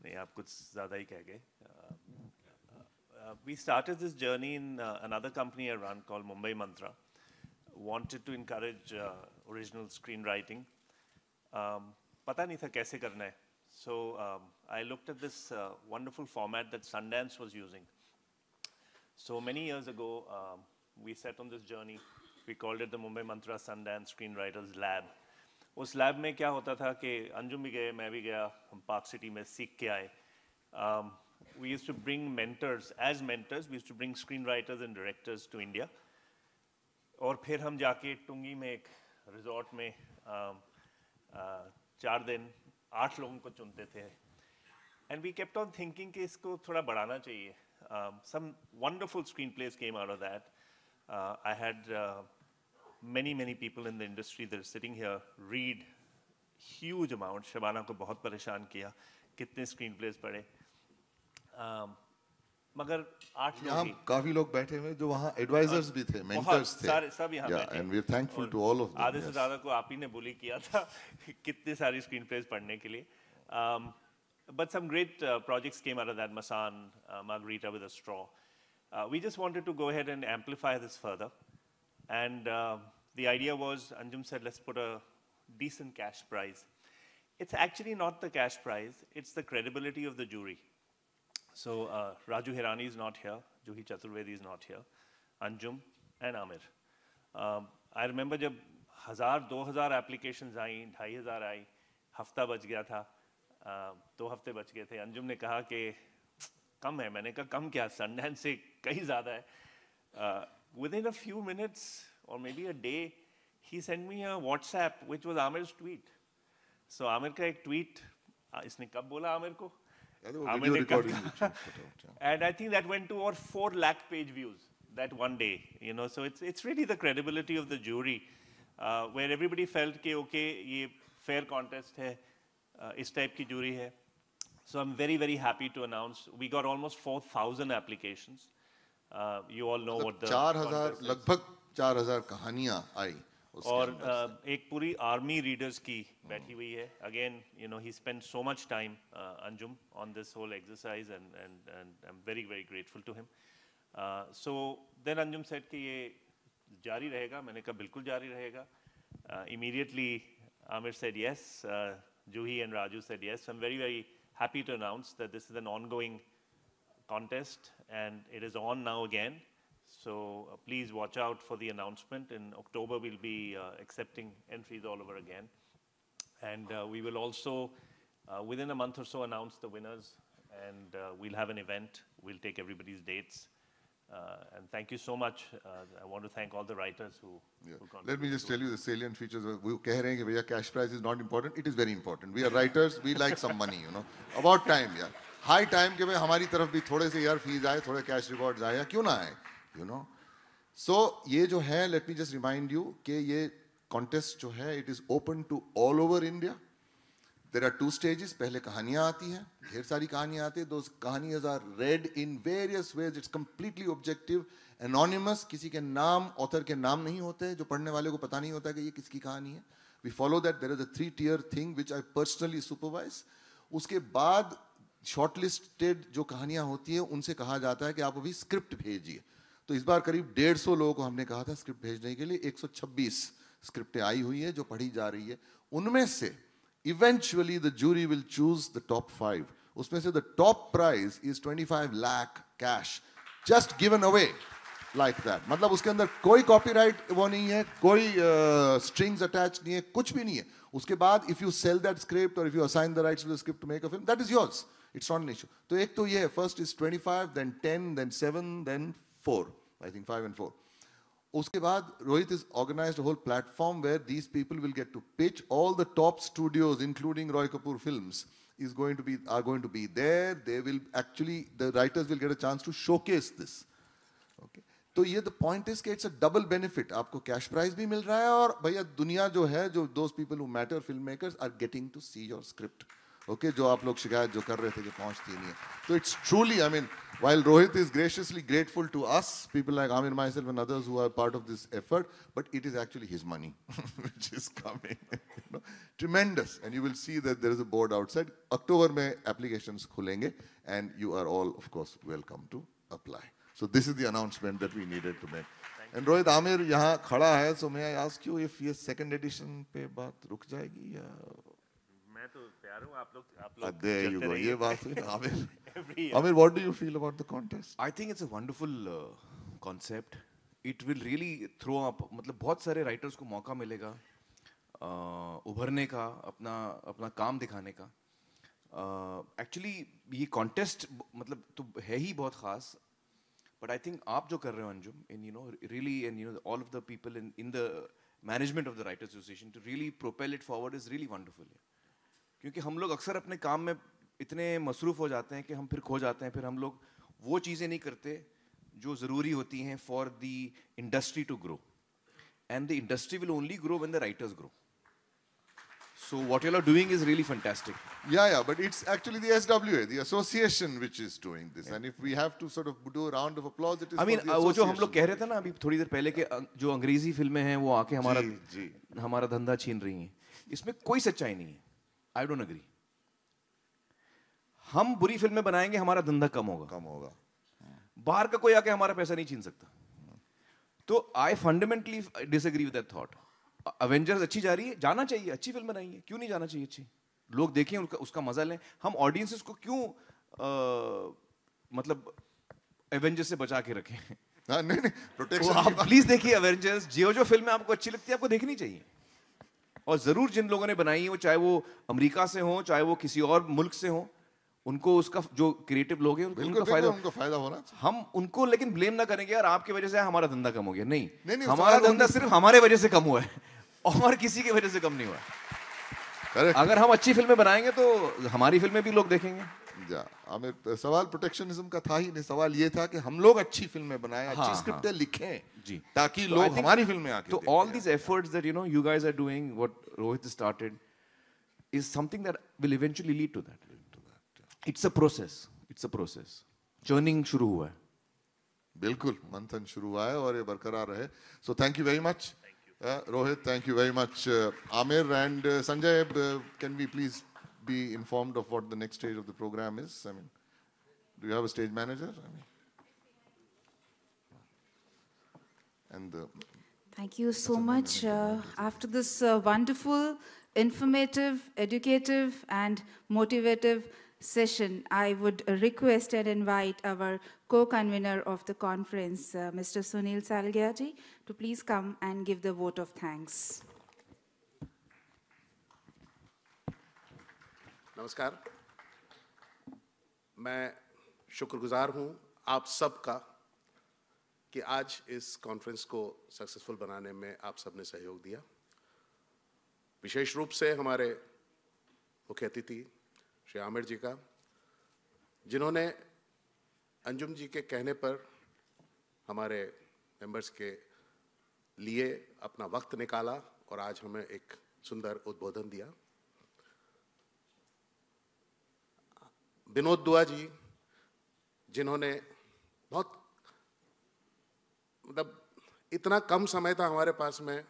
नहीं, आप कुछ ज़्यादा ही कह गए. We started this journey in another company I run called Mumbai Mantra. Wanted to encourage original screenwriting. पता नहीं था कैसे करना है. So I looked at this wonderful format that Sundance was using. So many years ago, we set on this journey. We called it the Mumbai Mantra Sundance Screenwriters Lab. उस lab में क्या होता था कि अंजुम भी गए, मैं भी गया, हम पार्क सिटी में सीख के आए. We used to bring mentors, as mentors, we used to bring screenwriters and directors to India. और फिर हम जाके टुंगी में एक रिजॉर्ट में 4 दिन 8 लोगों को चुनते थे. And we kept on thinking कि इसको थोड़ा बढ़ाना चाहिए. Some wonderful screenplays came out of that. I had many people in the industry that are sitting here read huge amounts. Shabana को बहुत परेशान किया, कितने screenplays पढ़े. मगर 8 लोग ही. काफी लोग बैठे हुए जो वहाँ advisors भी थे, mentors थे. सारे सब यहाँ बैठे. And we're thankful to all of them. आधे से ज़्यादा को आप ही ने bully किया था कितने सारी screenplays पढ़ने के लिए. But some great projects came out of that. Masan, Margarita with a Straw. We just wanted to go ahead and amplify this further. And the idea was, Anjum said, let's put a decent cash prize. It's actually not the cash prize, it's the credibility of the jury. So Raju Hirani is not here, Juhi Chaturvedi is not here, Anjum and Amir. I remember जब 1000-2000 applications आई, 2500 आई, हफ्ता बच गया था, 2 हफ्ते बच गए थे. अंजुम ने कहा कि कम है. मैंने कहा कम क्या, Sundance से कहीं ज़्यादा है. Within a few minutes or maybe a day, he sent me a WhatsApp which was Amir's tweet. So Amir का एक tweet, इसने कब बोला आमिर को? आमिर ने कहा. And I think that went to over 4 lakh page views that one day. You know, so it's really the credibility of the jury, where everybody felt कि okay, ये fair contest है, इस type की jury है. So I'm very happy to announce we got almost 4,000 applications. You all know what the 4000 लगभग 4000 कहानियां आई. और एक पूरी army readers की बैठी हुई है. Again, you know, he spent so much time, Anjum, on this whole exercise, and I'm very grateful to him. So then Anjum said कि ये जारी रहेगा. मैंने कहा बिल्कुल जारी रहेगा. Immediately Amir said yes. Juhi and Raju said yes. So I'm very happy to announce that this is an ongoing contest and it is on now again. So please watch out for the announcement. In October, we'll be accepting entries all over again. And we will also, within a month or so, announce the winners. And we'll have an event. We'll take everybody's dates. And thank you so much. I want to thank all the writers who Let me just tell you the salient features. वो कह रहे हैं कि भैया cash prize is not important. It is very important. We are writers. We like some money, you know. About time, यार. High time कि भाई हमारी तरफ भी थोड़े से यार fees आए, थोड़े cash rewards आए, या क्यों ना आए, you know. So ये जो है, let me just remind you कि ये contest जो है, it is open to all over India. There are 2 stages. पहले कहानियाँ आती हैं, ढेर सारी कहानियाँ आती हैं. Those कहानियाँ are read in various ways. It's completely objective, anonymous. किसी के नाम, author के नाम नहीं होते, जो पढ़ने वाले को पता नहीं होता कि ये किसकी कहानी है. We follow that. There is a 3-tier thing which I personally supervise. उसके बाद shortlisted जो कहानियाँ होती हैं, उनसे कहा जाता है कि आप अभी स्क्रिप्ट भेजिए. तो इस बार करीब 150 लोगों को हमने कहा था स्क्रिप्ट भेजने के लिए. 126 स्क्रिप्टें आई हुई है जो पढ़ी जा रही है. उनमें से eventually the jury will choose the top 5. उसमें से the top prize is 25 lakh cash just given away like that. मतलब उसके अंदर कोई copyright वो नहीं है, कोई strings attached नहीं है, कुछ भी नहीं है. उसके बाद if you sell that script or if you assign the rights to the script to make a film, that is yours. It's not an issue. तो एक तो ये है, first is 25, then 10, then 7, then 4. I think 5 and 4. उसके बाद Rohit has organized a whole platform where these people will get to pitch. All the top studios, including Roy Kapoor Films, are going to be there. They will actually, the writers will get a chance to showcase this. Okay. तो ये the point is कि it's a double benefit. आपको cash prize भी मिल रहा है और भैया दुनिया जो है, जो those people who matter, filmmakers, are getting to see your script. Okay, जो आप लोग शिकायत जो कर रहे थे कि पहुंचती नहीं है. So it's truly, I mean, while Rohit is graciously grateful to us, people like Amir, myself and others who are part of this effort, but it is actually his money which is coming. You know? Tremendous. And you will see that there is a board outside. October में applications खुलेंगे and you are all, of course, welcome to apply. So this is the announcement that we needed to make. And Rohit, Amir यहाँ खड़ा है, so may I ask you if ये second edition पे बात रुक जाएगी या? मैं तो तैयार हूँ. आप लोग There you चलते go. रहिए. ये बात हुई ना Amir. Every year. Amir, what do you feel about the contest? I think it's a wonderful concept. It will really throw up, मतलब बहुत सारे writers को मौका मिलेगा उभरने का, अपना काम दिखाने का. Actually ये contest मतलब तो है ही बहुत खास. But I think आप जो कर रहे हो Anjum, and you know really, and you know all of the people in the management of the Writers Association to really propel it forward is really wonderful. क्योंकि हम लोग अक्सर अपने काम में इतने मसरूफ़ हो जाते हैं कि हम फिर खो जाते हैं, फिर हम लोग वो चीज़ें नहीं करते जो ज़रूरी होती हैं for the industry to grow. And the industry will only grow when the writers grow. So what you are doing is really fantastic. Yeah, but it's actually the SWA, the association, which is doing this. And if we have to sort of do a round of applause, it is I mean, for the वो जो हम association. लोग कह रहे थे ना अभी थोड़ी देर पहले कि जो अंग्रेजी फिल्में हैं वो आके हमारा धंधा छीन रही हैं, इसमें कोई सच्चाई नहीं है. I don't agree. हम बुरी फिल्में बनाएंगे, हमारा धंधा कम होगा. बाहर का कोई आके हमारा पैसा नहीं छीन सकता. तो I fundamentally disagree with that thought. Avengers अच्छी जा रही है, जाना चाहिए, अच्छी फिल्म बनाई है, क्यों नहीं जाना चाहिए अच्छी? लोग देखें, उसका मजा लें. हम ऑडियंसेस को क्यों मतलब एवेंजर्स से बचा के रखें? नहीं, प्रोटेक्शन. आप प्लीज देखिए एवेंजर्स. जो फिल्में आपको अच्छी लगती है आपको देखनी चाहिए. और जरूर जिन लोगों ने बनाई है, वो चाहे वो अमेरिका से हो, चाहे वो किसी और मुल्क से हो, उनको उसका जो क्रिएटिव लोग हैं उनका फायदा होना. हम उनको लेकिन ब्लेम ना करेंगे यार आपकी वजह से हमारा धंधा कम हो गया. नहीं, हमारा सवाल धंधा सिर्फ हमारे वजह से कम हुआ है और किसी की वजह से कम नहीं हुआ. अगर हम अच्छी फिल्में बनाएंगे तो हमारी फिल्में भी लोग देखेंगे. आमिर, सवाल प्रोटेक्शनिज्म का था ही नहीं. सवाल ये था कि हम लोग अच्छी फिल्में बनाएं, अच्छी स्क्रिप्टें लिखें जी, ताकि लोग हमारी फिल्में आके तो all these efforts that you guys are doing, what Rohit started, is something that will eventually lead to that. It's a process. Churning शुरू हुआ है. बिल्कुल मंथन शुरू हुआ है और ये बरकरार रहे. So thank you very much. Rohit, thank you very much. Amir and Sanjay, can we please be informed of what the next stage of the program is? I mean, do you have a stage manager? Thank you so much. After this wonderful, informative, educative, and motivative session, I would request and invite our co-convener of the conference, Mr. Sunil Salgiaji, to please come and give the vote of thanks. नमस्कार. मैं शुक्रगुजार हूँ आप सबका कि आज इस conference को सक्सेसफुल बनाने में आप सबने सहयोग दिया। विशेष रूप से हमारे मुख्य अतिथि श्री आमिर जी का, जिन्होंने अंजुम जी के कहने पर हमारे मेंबर्स के लिए अपना वक्त निकाला और आज हमें एक सुंदर उद्बोधन दिया। विनोद दुआ जी, जिन्होंने बहुत मतलब इतना कम समय था हमारे पास में,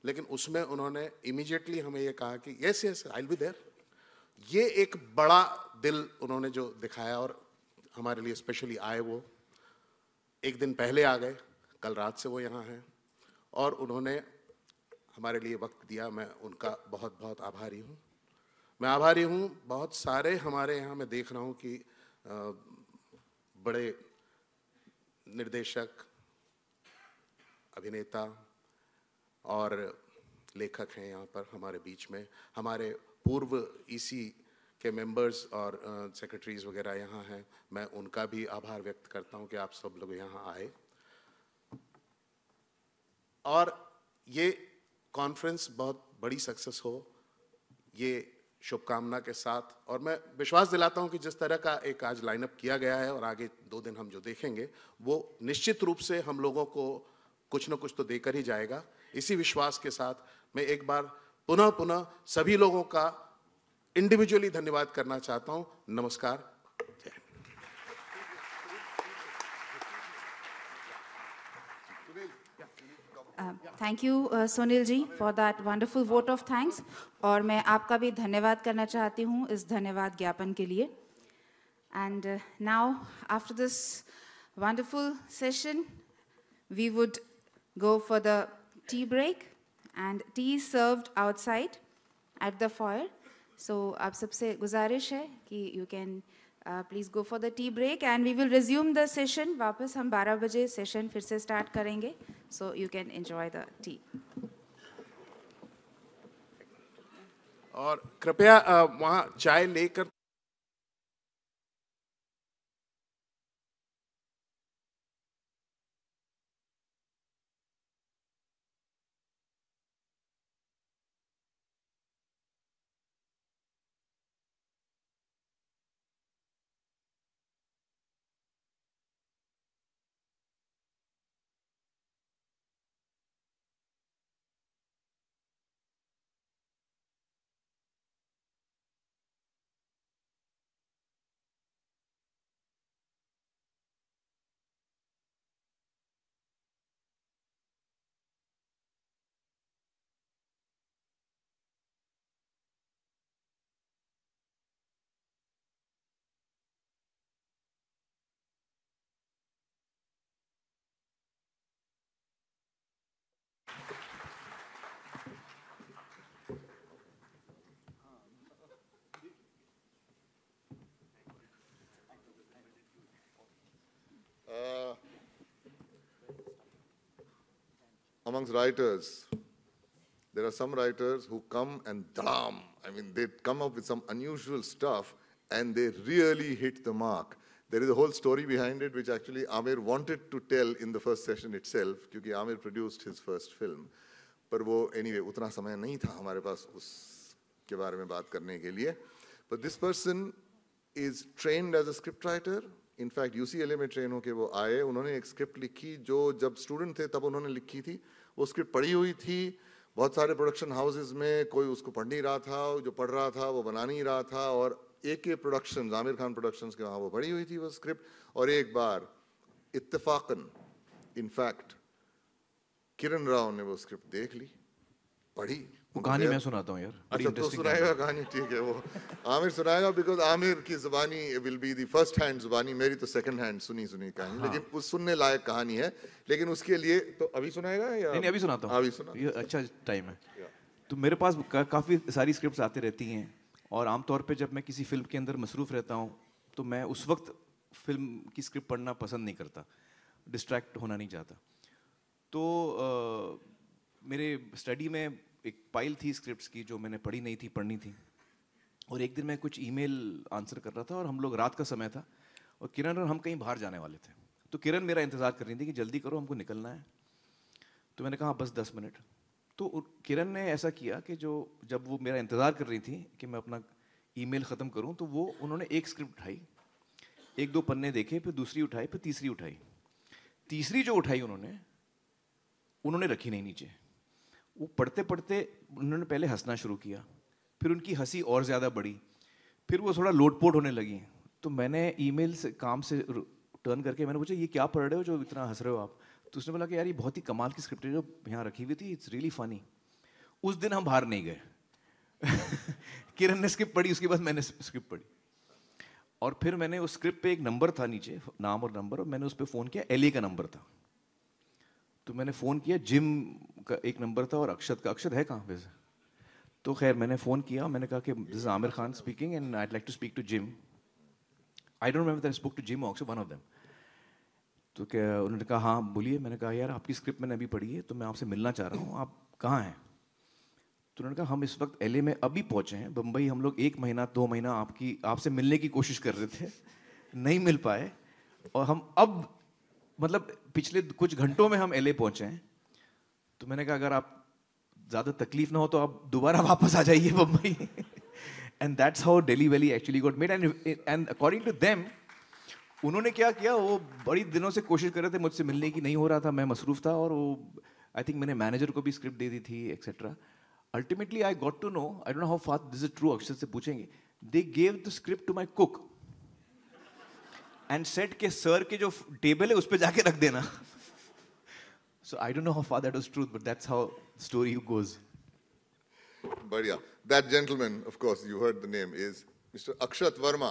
लेकिन उसमें उन्होंने इमीडिएटली हमें ये कहा कि yes yes I will be there. ये एक बड़ा दिल उन्होंने जो दिखाया और हमारे लिए स्पेशली आए। वो एक दिन पहले आ गए, कल रात से वो यहाँ हैं और उन्होंने हमारे लिए वक्त दिया। मैं उनका बहुत बहुत आभारी हूँ। मैं आभारी हूँ बहुत सारे हमारे यहाँ मैं देख रहा हूँ कि बड़े निर्देशक, अभिनेता और लेखक हैं यहाँ पर हमारे बीच में। हमारे पूर्व ईसी के मेंबर्स और सेक्रेटरीज वगैरह यहाँ हैं। मैं उनका भी आभार व्यक्त करता हूँ कि आप सब लोग यहाँ आए। और ये कॉन्फ्रेंस बहुत बड़ी सक्सेस हो, ये शुभकामना के साथ। और मैं विश्वास दिलाता हूँ कि जिस तरह का एक आज लाइनअप किया गया है और आगे 2 दिन हम जो देखेंगे, वो निश्चित रूप से हम लोगों को कुछ न कुछ तो देकर ही जाएगा। इसी विश्वास के साथ मैं एक बार पुनः सभी लोगों का इंडिविजुअली धन्यवाद करना चाहता हूँ। नमस्कार। Thank you Sunil ji for that wonderful vote of thanks. और मैं आपका भी धन्यवाद करना चाहती हूँ इस धन्यवाद ज्ञापन के लिए। And now after this wonderful session we would go for the tea break, and tea is served outside at the foyer. So आप सबसे गुजारिश है कि you can please go for the tea break, and we will resume the session. वापस हम 12 बजे session फिर से start करेंगे, so you can enjoy the tea. और कृपया वहाँ चाय लेकर amongst writers, there are some writers who come and dham. I mean, they come up with some unusual stuff and they really hit the mark. There is a whole story behind it, which actually Amir wanted to tell in the first session itself, because Amir produced his first film. पर वो anyway उतना समय नहीं था हमारे पास उसके बारे में बात करने के लिए. But this person is trained as a script writer. In fact, UCLA में train होके वो आए. उन्होंने एक script लिखी जो जब student थे तब उन्होंने लिखी थी. वो script पढ़ी हुई थी. बहुत सारे production houses में कोई उसको पढ़ नहीं रहा था. जो पढ़ रहा था वो बना नहीं रहा था. और AK Productions, Aamir Khan Productions के वहाँ वो पढ़ी हुई थी वो script. और एक बार इत्तेफाकन, in fact, किरण राव ने वो स्क्रिप्ट देख ली, पढ़ी. वो कहानी मैं सुनाता हूँ यार. अच्छा तो सुनाएगा कहानी, ठीक है. वो आमिर सुनाएगा, बिकॉज आमिर की जुबानी will be the first hand जुबानी. मेरी तो सेकंड हैंड सुनी कहानी, लेकिन उस सुनने लायक कहानी है. लेकिन उसके लिए तो अभी सुनाएगा या नहीं अभी सुनाता हूँ. अभी सुना. ये अच्छा टाइम है. तो मेरे पास काफ़ी सारी स्क्रिप्ट्स आती रहती हैं और आमतौर पे जब मैं किसी फिल्म के अंदर मसरूफ़ रहता हूँ तो मैं उस वक्त फिल्म की स्क्रिप्ट पढ़ना पसंद नहीं करता, डिस्ट्रैक्ट होना नहीं चाहता. तो मेरे स्टडी में एक पाइल थी स्क्रिप्ट्स की जो मैंने पढ़ी नहीं थी, पढ़नी थी. और एक दिन मैं कुछ ईमेल आंसर कर रहा था और हम लोग रात का समय था और किरण और हम कहीं बाहर जाने वाले थे. तो किरण मेरा इंतज़ार कर रही थी कि जल्दी करो, हमको निकलना है। तो मैंने कहा बस 10 मिनट। तो किरण ने ऐसा किया कि जब वो मेरा इंतज़ार कर रही थी कि मैं अपना ईमेल ख़त्म करूं, तो उन्होंने एक स्क्रिप्ट उठाई, 1-2 पन्ने देखे, फिर दूसरी उठाई, फिर तीसरी उठाई। तीसरी जो उठाई उन्होंने रखी नहीं नीचे। वो पढ़ते पढ़ते उन्होंने पहले हंसना शुरू किया, फिर उनकी हंसी और ज़्यादा बढ़ी, फिर वो थोड़ा लोटपोट होने लगी। तो मैंने ईमेल से काम से टर्न करके मैंने पूछा, ये क्या पढ़ रहे हो जो इतना हंस रहे हो आप? तो उसने बोला कि यार ये बहुत ही कमाल की स्क्रिप्ट है जो यहाँ रखी हुई थी, इट्स रियली फनी। उस दिन हम बाहर नहीं गए। किरण ने स्क्रिप्ट पढ़ी, उसके बाद मैंने स्क्रिप्ट पढ़ी, और फिर मैंने उस स्क्रिप्ट पे एक नंबर था नीचे, नाम और नंबर, और मैंने उस पर फ़ोन किया। एलए का नंबर था, तो मैंने फ़ोन किया। जिम का एक नंबर था और अक्षत का। अक्षत है कहाँ वैसे? तो खैर मैंने फ़ोन किया, मैंने कहा कि this is Aamir Khan speaking and I like to speak to Jim. I don't remember that I spoke to Jim also, one of them. तो क्या उन्होंने कहा हाँ बोलिए। मैंने कहा यार आपकी स्क्रिप्ट मैंने अभी पढ़ी है, तो मैं आपसे मिलना चाह रहा हूँ, आप कहाँ हैं? तो उन्होंने कहा हम इस वक्त एलए में अभी पहुँचे हैं, बम्बई हम लोग 1 महीना 2 महीना आपसे मिलने की कोशिश कर रहे थे, नहीं मिल पाए, और हम अब मतलब पिछले कुछ घंटों में हम एलए पहुँचे हैं। तो मैंने कहा अगर आप ज़्यादा तकलीफ ना हो तो आप दोबारा वापस आ जाइए Bombay. And that's how Delhi Belly actually got made. And according to them, उन्होंने क्या किया, वो बड़ी दिनों से कोशिश कर रहे थे मुझसे मिलने की, नहीं हो रहा था, मैं मसरूफ़ था, और वो आई थिंक मैंने मैनेजर को भी स्क्रिप्ट दे दी थी etcetera. Ultimately I got to know, I don't know how far this is true, Akshar से पूछेंगे, they gave the script to my cook and said के सर के जो टेबल है उस पर जाके रख देना। So I don't know how far that was truth, but that's how the story goes. बढ़िया. That gentleman, of course, you heard the name, is Mr. Akshat Verma.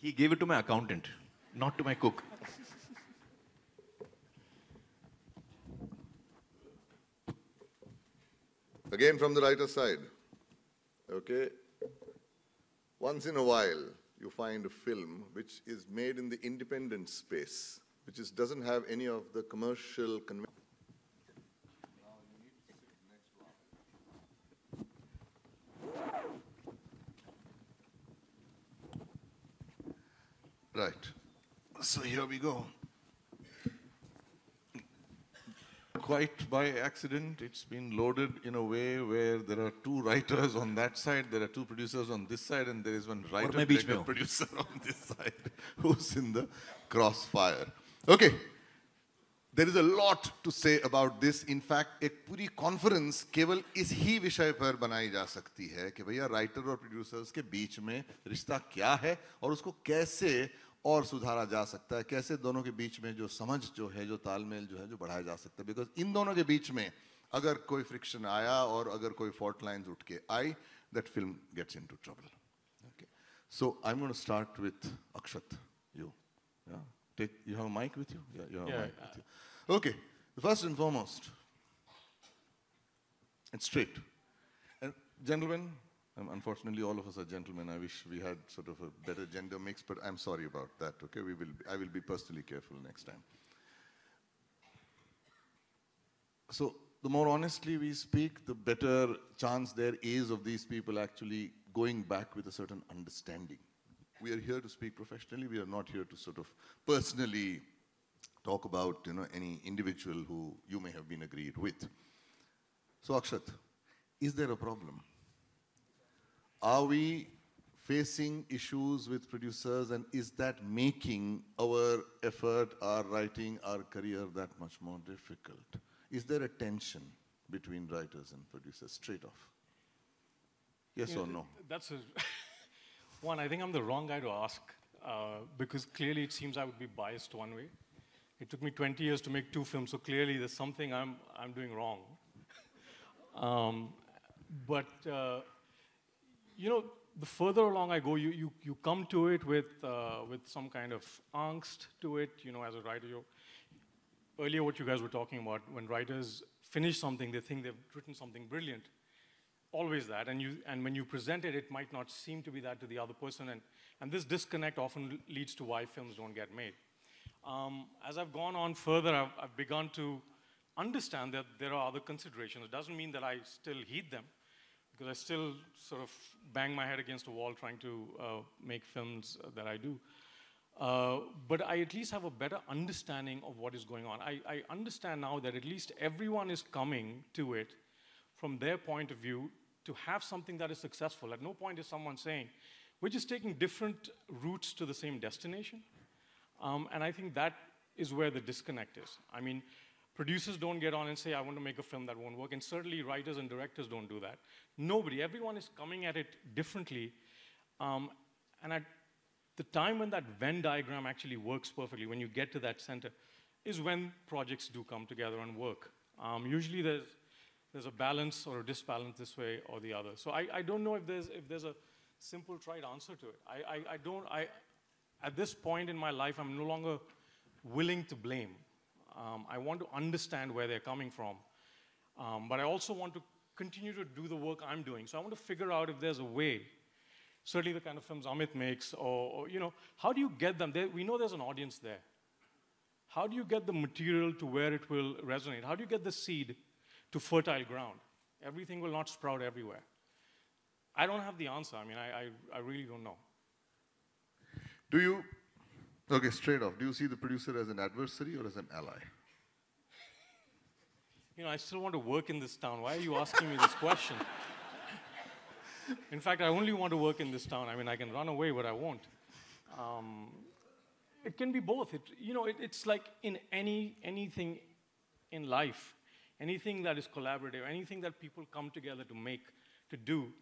He gave it to my accountant, not to my cook. Again from the writer's side, okay? Once in a while, you find a film which is made in the independent space, which doesn't have any of the commercial Right. So here we go. Quite by accident, it's been loaded in a way where there are 2 writers on that side, there are 2 producers on this side, and there is 1 writer, director, producer on this side who's in the crossfire. Okay. There is a lot to say about this. In fact, एक पूरी conference केवल इस ही विषय पर बनाई जा सकती है कि भैया राइटर और प्रोड्यूसर्स के बीच में रिश्ता क्या है और उसको कैसे और सुधारा जा सकता है, कैसे दोनों के बीच में जो समझ जो है, जो तालमेल जो है, जो बढ़ाया जा सकता है। बिकॉज इन दोनों के बीच में अगर कोई फ्रिक्शन आया और अगर कोई फॉल्ट लाइंस उठ के आई, that film gets into trouble. Okay, so I am going to start with Akshat. You have a mic with you? Yeah, you have a mic with you. Okay, first and foremost, it's straight. And gentlemen, unfortunately all of us are gentlemen. I wish we had sort of a better gender mix, but I'm sorry about that, okay? I will be personally careful next time. So, the more honestly we speak, the better chance there is of these people actually going back with a certain understanding. We are here to speak professionally. We are not here to sort of personally talk about, any individual who you may have been agreed with. So, Akshat, is there a problem? Are we facing issues with producers, and is that making our effort, our writing, our career that much more difficult? Is there a tension between writers and producers, straight off? Yes or no? That's one, I think I'm the wrong guy to ask, because clearly it seems I would be biased one way. It took me 20 years to make 2 films, so clearly there's something I'm doing wrong. But the further along I go, you come to it with some kind of angst to it, as a writer. Earlier what you guys were talking about, when writers finish something, they think they've written something brilliant. Always that, and when you present it, it might not seem to be that to the other person, and this disconnect often leads to why films don't get made. As I've gone on further, I've begun to understand that there are other considerations. It doesn't mean that I still heed them, because I still sort of bang my head against a wall trying to make films that I do. But I at least have a better understanding of what is going on. I understand now that at least everyone is coming to it from their point of view to have something that is successful. At no point is someone saying, we're just taking different routes to the same destination. And I think that is where the disconnect is. I mean, producers don't get on and say, I want to make a film that won't work. And certainly writers and directors don't do that. Nobody, everyone is coming at it differently. And at the time when that Venn diagram actually works perfectly, when you get to that center, is when projects do come together and work. Usually there's a balance or a disbalance this way or the other. So I don't know if there's a simple, trite answer to it. At this point in my life, I'm no longer willing to blame. I want to understand where they're coming from. But I also want to continue to do the work I'm doing. So I want to figure out if there's a way, certainly the kind of films Amit makes, or you know, how do you get them? We know there's an audience there. How do you get the material to where it will resonate? How do you get the seed to fertile ground? Everything will not sprout everywhere. I don't have the answer. I mean, I really don't know. Do you, okay, straight off, do you see the producer as an adversary or as an ally? You know, I still want to work in this town. Why are you asking me this question? In fact, I only want to work in this town. I mean, I can run away, but I won't. It can be both. It's like in anything in life, anything that is collaborative, anything that people come together to make, to do,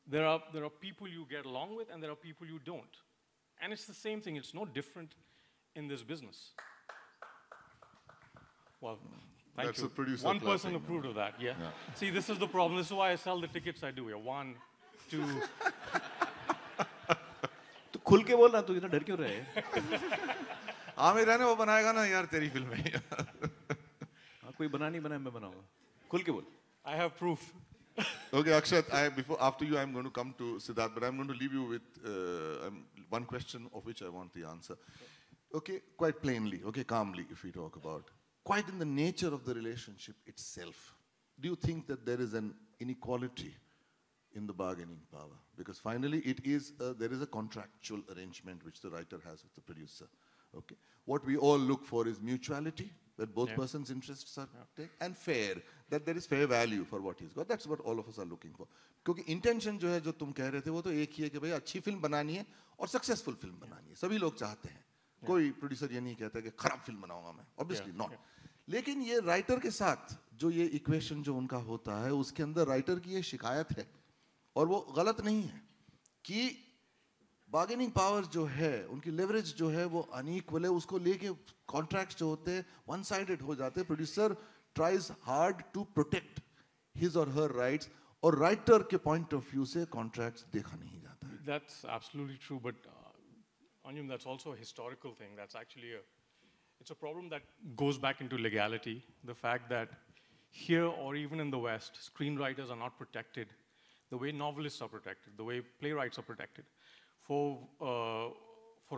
there are people you get along with and there are people you don't. And it's the same thing. It's no different in this business. Well, thank That's you. a producer One person clapping, approved of that, yeah. See, this is the problem. This is why I sell the tickets I do here. 1, 2. तो खुल के बोल रहा तू इतना डर क्यों रहे? आमिर है ना वो बनाएगा ना यार तेरी फिल्म में. कोई बना नहीं बनाया मैं बनाऊंगा. खुल के बोल. I have proof. Okay, Akshat, after you, I'm going to come to Siddharth, but I'm going to leave you with one question of which I want the answer. Okay, quite plainly, okay, calmly, if we talk about, quite in the nature of the relationship itself, do you think that there is an inequality in the bargaining power? Because finally, there is a contractual arrangement which the writer has with the producer. Okay, what we all look for is mutuality, that both persons' interests are taken, and fair, that there is fair value for what he's got. That's what all of us are looking for. क्योंकि intention जो है जो तुम कह रहे थे वो तो एक ही है कि भाई अच्छी फिल्म बनानी है और successful फिल्म बनानी है. सभी लोग चाहते हैं. कोई producer ये नहीं कहता कि खराब फिल्म बनाऊंगा मैं. Obviously not. लेकिन ये writer के साथ जो ये equation जो उनका होता है उसके अंदर writer की ये शिकायत है और वो गलत नहीं है कि बार्गेनिंग पावर जो है उनकी लेवरेज जो है वो अनइक्वल है. उसको लेके कॉन्ट्रैक्ट्स जो होते हैं वन साइडेड हो जाते हैं. Producer tries hard to protect his or her rights और राइटर के पॉइंट ऑफ व्यू से कॉन्ट्रैक्ट्स देखा नहीं जाता है. That's absolutely true, but Anjum, that's also a historical thing. That's actually it's a problem that goes back into legality. The fact that here or even in the West, screenwriters are not protected the way novelists are protected, the way playwrights are protected. For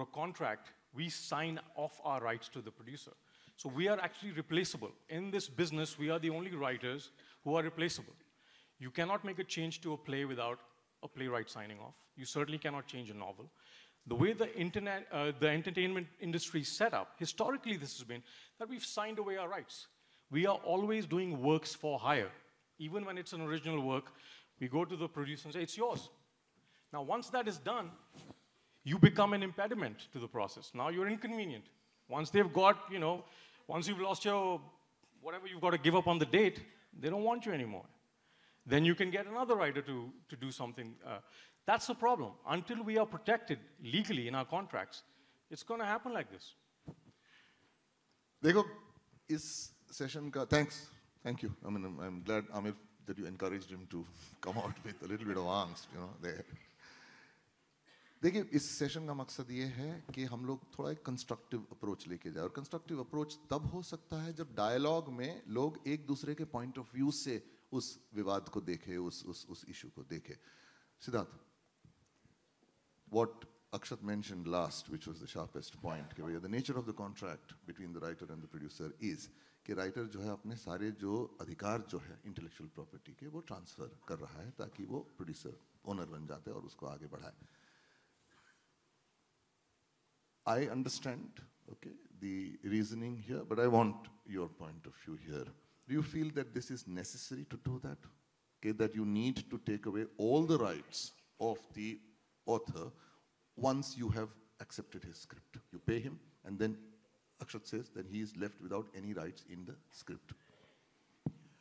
a contract, we sign off our rights to the producer. So we are actually replaceable. In this business, we are the only writers who are replaceable. You cannot make a change to a play without a playwright signing off. You certainly cannot change a novel. The way the entertainment industry is set up, historically this has been that we've signed away our rights. We are always doing works for hire. Even when it's an original work, we go to the producer and say, it's yours. Now, once that is done, you become an impediment to the process. Now you're inconvenient. Once they've got, once you've lost your, whatever you've got to give up on the date, they don't want you anymore. Then you can get another writer to do something. That's the problem. Until we are protected legally in our contracts, it's going to happen like this. देखो, इस session का, thank you. I mean, I'm glad, Amir, that you encouraged him to come out with a little bit of angst, there. देखिए इस session का मकसद ये है कि हम लोग थोड़ा एक कंस्ट्रक्टिव अप्रोच लेके जाए और कंस्ट्रक्टिव अप्रोच तब हो सकता है जब डायलॉग में लोग एक दूसरे के पॉइंट ऑफ व्यू से उस विवाद को देखे, उस इशू को देखे. Siddharth, what Akshat mentioned last, which was the sharpest point, कि भैया the nature of the contract between the writer and the producer is कि writer जो है अपने सारे जो अधिकार जो है intellectual property के वो transfer कर रहा है ताकि वो producer owner बन जाते हैं और उसको आगे बढ़ाए. I understand, okay, the reasoning here, but I want your point of view here. Do you feel that this is necessary to do that? Okay, that you need to take away all the rights of the author once you have accepted his script. You pay him, and then Akshat says that he is left without any rights in the script.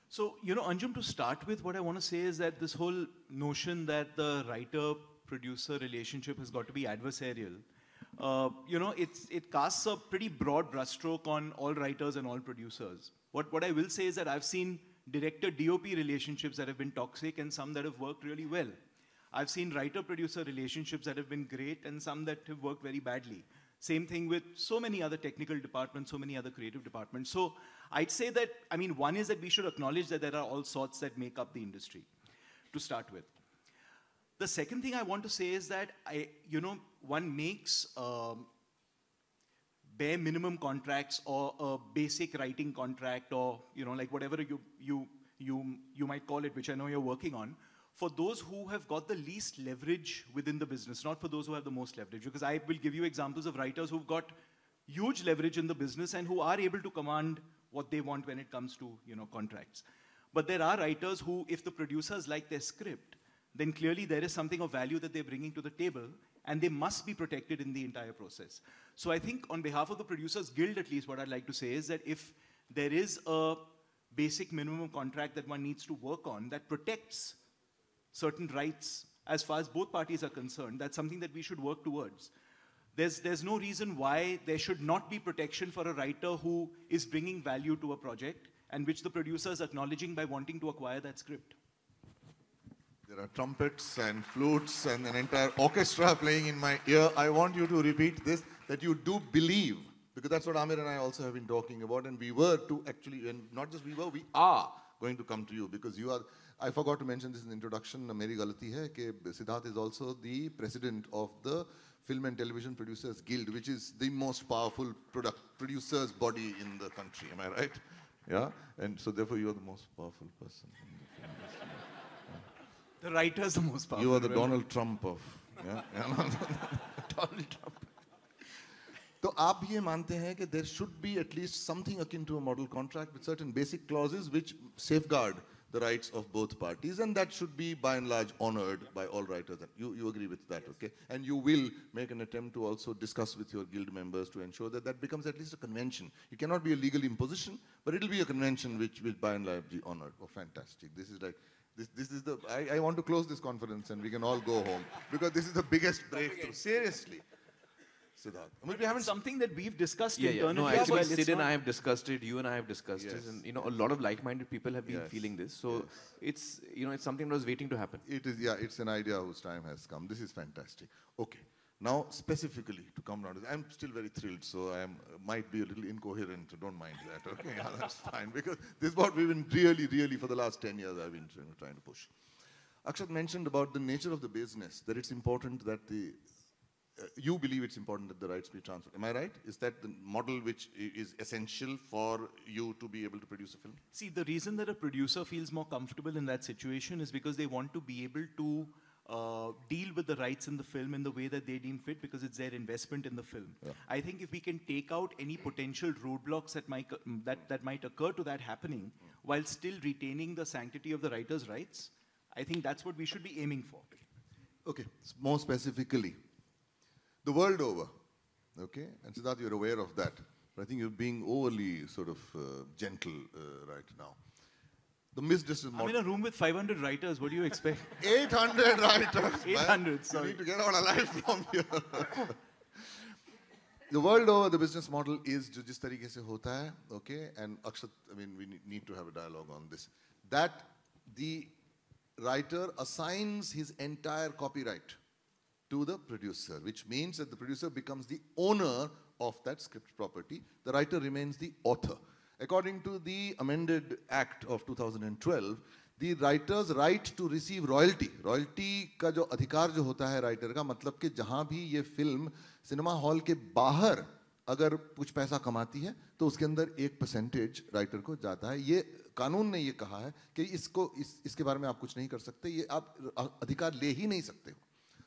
So, Anjum, to start with, what I want to say is that this whole notion that the writer-producer relationship has got to be adversarial, it casts a pretty broad brushstroke on all writers and all producers. What I will say is that I've seen director-DOP relationships that have been toxic and some that have worked really well. I've seen writer-producer relationships that have been great and some that have worked very badly. Same thing with so many other technical departments, so many other creative departments. So I'd say that, one is that we should acknowledge that there are all sorts that make up the industry, to start with. The second thing I want to say is that, one makes bare minimum contracts or a basic writing contract or, like whatever you might call it, which I know you're working on, for those who have got the least leverage within the business, not for those who have the most leverage. Because I will give you examples of writers who've got huge leverage in the business and who are able to command what they want when it comes to, contracts. But there are writers who, if the producers like their script, then clearly there is something of value that they're bringing to the table, and they must be protected in the entire process. So I think on behalf of the Producers Guild, at least, what I'd like to say is that if there is a basic minimum contract that one needs to work on that protects certain rights as far as both parties are concerned, that's something that we should work towards. There's no reason why there should not be protection for a writer who is bringing value to a project and which the producer is acknowledging by wanting to acquire that script. There are trumpets and flutes and an entire orchestra playing in my ear. I want you to repeat this, that you do believe, because that's what Amir and I also have been talking about, and we were to actually, and not just we were, we are going to come to you, because you are, I forgot to mention this in the introduction, meri galati hai, ke Siddharth is also the president of the Film and Television Producers Guild, which is the most powerful producers body in the country, am I right? Yeah, and so therefore you are the most powerful person in the film industry. The writer is the most powerful. You are the Donald Trump of, yeah? Donald Trump. तो आप ये मानते हैं कि there should be at least something akin to a model contract with certain basic clauses which safeguard the rights of both parties, and that should be by and large honored by all writers. You agree with that, okay? And you will make an attempt to also discuss with your guild members to ensure that that becomes at least a convention. It cannot be a legal imposition, but it will be a convention which will by and large be honored. Oh, fantastic. This is like, this is the, I want to close this conference and we can all go home, because this is the biggest breakthrough. Seriously. Siddharth. I mean, we haven't something that we've discussed Yeah, internally. no, as well. actually, Sid and not- I have discussed it, you and I have discussed Yes. it, and a lot of like-minded people have been Yes. feeling this. So Yes. it's it's something that was waiting to happen. It is, yeah, it's an idea whose time has come. This is fantastic. Okay. Now, specifically, to come down to this, I'm still very thrilled, so I might be a little incoherent, so don't mind that, okay? Yeah, that's fine, because this is what we've been really, for the last 10 years, I've been trying to push. Akshat mentioned about the nature of the business, that it's important that you believe it's important that the rights be transferred. Am I right? Is that the model which is essential for you to be able to produce a film? See, the reason that a producer feels more comfortable in that situation is because they want to be able to deal with the rights in the film in the way that they deem fit, because it's their investment in the film. Yeah. I think if we can take out any potential roadblocks that might occur to that happening, while still retaining the sanctity of the writer's rights, I think that's what we should be aiming for. Okay, more specifically, the world over, okay, and Siddharth, you're aware of that, but I think you're being overly sort of gentle right now. The misdistant I'm in a room with 500 writers, what do you expect? 800 writers. 800, sorry. You need to get out alive from here. The world over, the business model is जो जिस तरीके से होता है, okay, and Akshat, I mean, we need to have a dialogue on this, that the writer assigns his entire copyright to the producer, which means that the producer becomes the owner of that script property. The writer remains the author. According to the amended Act of 2012, the writer's right to receive royalty. Royalty का जो अधिकार जो होता है writer का, मतलब कि जहां भी ये फिल्म सिनेमा हॉल के बाहर अगर कुछ पैसा कमाती है तो उसके अंदर एक परसेंटेज राइटर को जाता है. ये कानून ने ये कहा है कि इसके बारे में आप कुछ नहीं कर सकते, ये आप अधिकार ले ही नहीं सकते हो.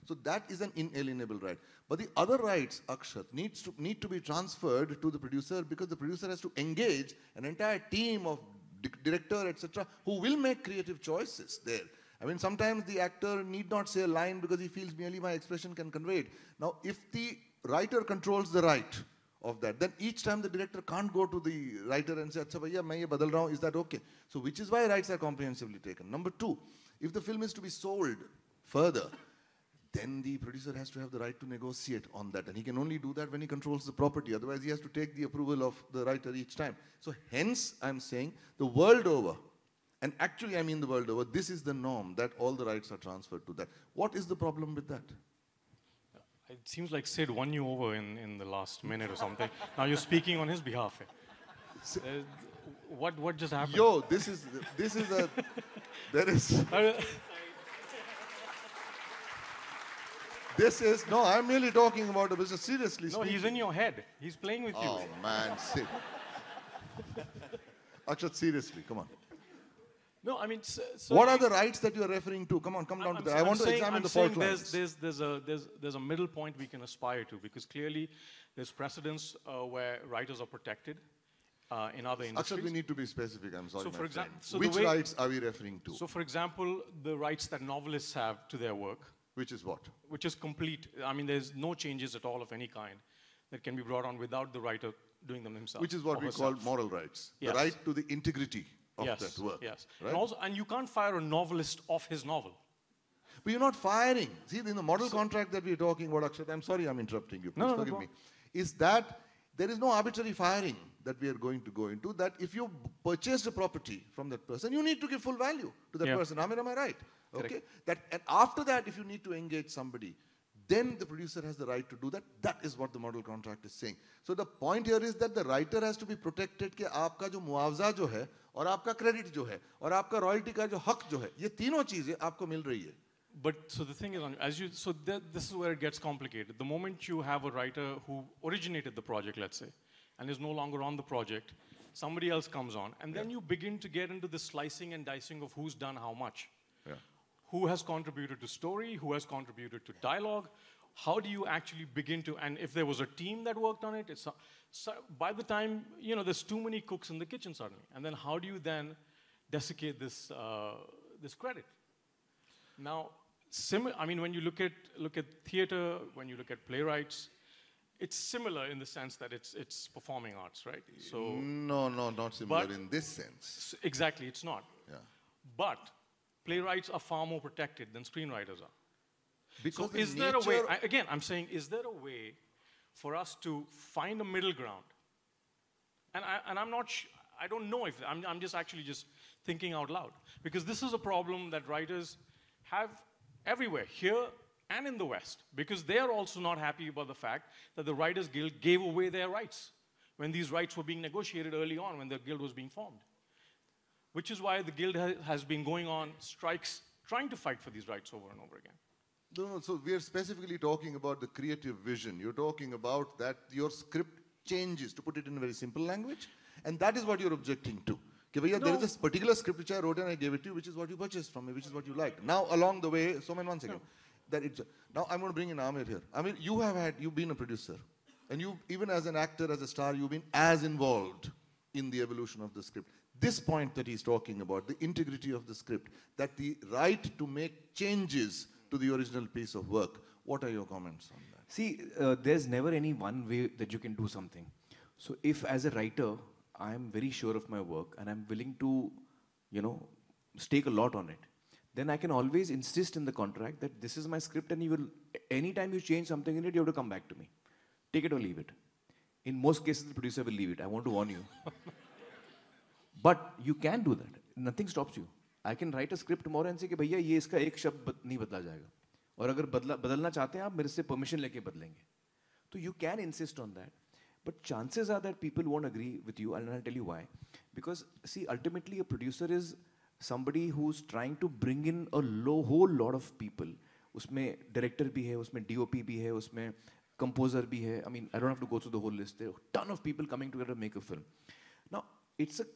So that is an inalienable right. But the other rights, Akshat, need to be transferred to the producer, because the producer has to engage an entire team of director, etc., who will make creative choices there. I mean, sometimes the actor need not say a line because he feels merely my expression can convey it. Now, if the writer controls the right of that, then each time the director can't go to the writer and say, "Acha bhaiya, main ye badal raha hu, is that okay?" So, which is why rights are comprehensively taken. Number two, if the film is to be sold further, then the producer has to have the right to negotiate on that. And he can only do that when he controls the property. Otherwise, he has to take the approval of the writer each time. So hence, I'm saying, the world over, and actually I mean the world over, this is the norm, that all the rights are transferred to that. What is the problem with that? It seems like Sid won you over in the last minute or something. Now you're speaking on his behalf. What just happened? Yo, this is a, there is... This is, no, I'm really talking about a business, seriously No, speaking. he's in your head. He's playing with you. Oh, man, Sid. Akshat, seriously, come on. No, I mean, What are the rights that you're referring to? Come on, come down to that. I want to examine the fault lines. There's a middle point we can aspire to, because clearly there's precedents where writers are protected in other industries. Akshat, we need to be specific, I'm sorry, So, my for friend. example, Which rights are we referring to? So, for example, the rights that novelists have to their work. Which is what? Which is complete. I mean, there's no changes at all of any kind that can be brought on without the writer doing them himself. Which is what we call moral rights. Yes. The right to the integrity of that work. Yes. Right? And you can't fire a novelist off his novel. But you're not firing. See, in the model contract that we're talking about, Akshat, I'm sorry I'm interrupting you. Please forgive me. Is that there is no arbitrary firing that we are going to go into, that if you purchased a property from that person, you need to give full value to that person. Am I right? Okay. And after that, if you need to engage somebody, then the producer has the right to do that. That is what the model contract is saying. So the point here is that the writer has to be protected कि आपका जो मुआवजा जो है और आपका credit जो है और आपका रॉयल्टी का जो हक जो है, ये तीनों चीजें आपको मिल रही है. But so the thing is, this is where it gets complicated. The moment you have a writer who originated the project, let's say, and is no longer on the project, somebody else comes on, and then you begin to get into the slicing and dicing of who's done how much. Yeah. Who has contributed to story, who has contributed to dialogue, how do you actually begin to, and if there was a team that worked on it, by the time, there's too many cooks in the kitchen suddenly, and then how do you then desiccate this credit? Now, I mean, when you look at theater, when you look at playwrights, it's similar in the sense that it's performing arts, right? So No, not similar in this sense. Exactly, it's not. Yeah. But playwrights are far more protected than screenwriters are. Because so is there a way, again, I'm saying, is there a way for us to find a middle ground? And I'm not, I don't know if, I'm just actually just thinking out loud. Because this is a problem that writers have everywhere, here and in the West. Because they are also not happy about the fact that the Writers Guild gave away their rights when these rights were being negotiated early on, when the guild was being formed. Which is why the guild has been going on strikes, trying to fight for these rights over and over again. No, so we are specifically talking about the creative vision. You're talking about that your script changes, to put it in a very simple language, and that is what you're objecting to. Okay, no. There is this particular script which I wrote and I gave it to you, which is what you purchased from me, which is what you liked. Now, along the way, one second. Now, I'm going to bring in Amir here. I mean, you've been a producer, and you, even as an actor, as a star, you've been as involved in the evolution of the script. This point that he's talking about, the integrity of the script, that the right to make changes to the original piece of work. What are your comments on that? See, there's never any one way that you can do something. So if as a writer, I'm very sure of my work and I'm willing to, stake a lot on it, then I can always insist in the contract that this is my script and anytime you change something in it, you have to come back to me. Take it or leave it. In most cases, the producer will leave it. I want to warn you. But you can do that. Nothing stops you. I can write a script tomorrow and say कि भैया ये इसका एक शब्द नहीं बदला जाएगा और अगर बदलना चाहते हैं आप मेरे से permission लेके बदलेंगे तो you can insist on that but chances are that people won't agree with you and I'll tell you why because see ultimately a producer is somebody who's trying to bring in a whole lot of people. उसमें director भी है, उसमें DOP भी है, उसमें composer भी है. I mean, I don't have to go through the whole list. There are a ton of people coming together to make a film. Now, it's a,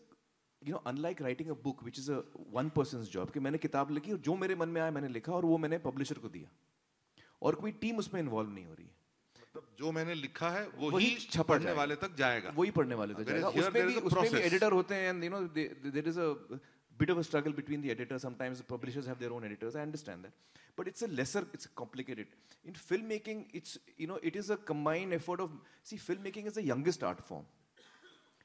you know, unlike writing a book, which is a one person's job, कि मैंने किताब लिखी और जो मेरे मन में आया मैंने लिखा और वो मैंने publisher को दिया. और कोई team उसमें involve नहीं हो रही है. मतलब जो मैंने लिखा है वो वही ही छपा पढ़ने जाएगा. वाले तक जाएगा. वही पढ़ने वाले तक Whereas जाएगा. here there is a उसमें भी process. editor होते हैं, and you know there is a bit of a struggle between the editors. Sometimes the publishers have their own editors. I understand that, but it's it's complicated. In filmmaking, it's, you know, it is a combined effort of, see, filmmaking is the youngest art form.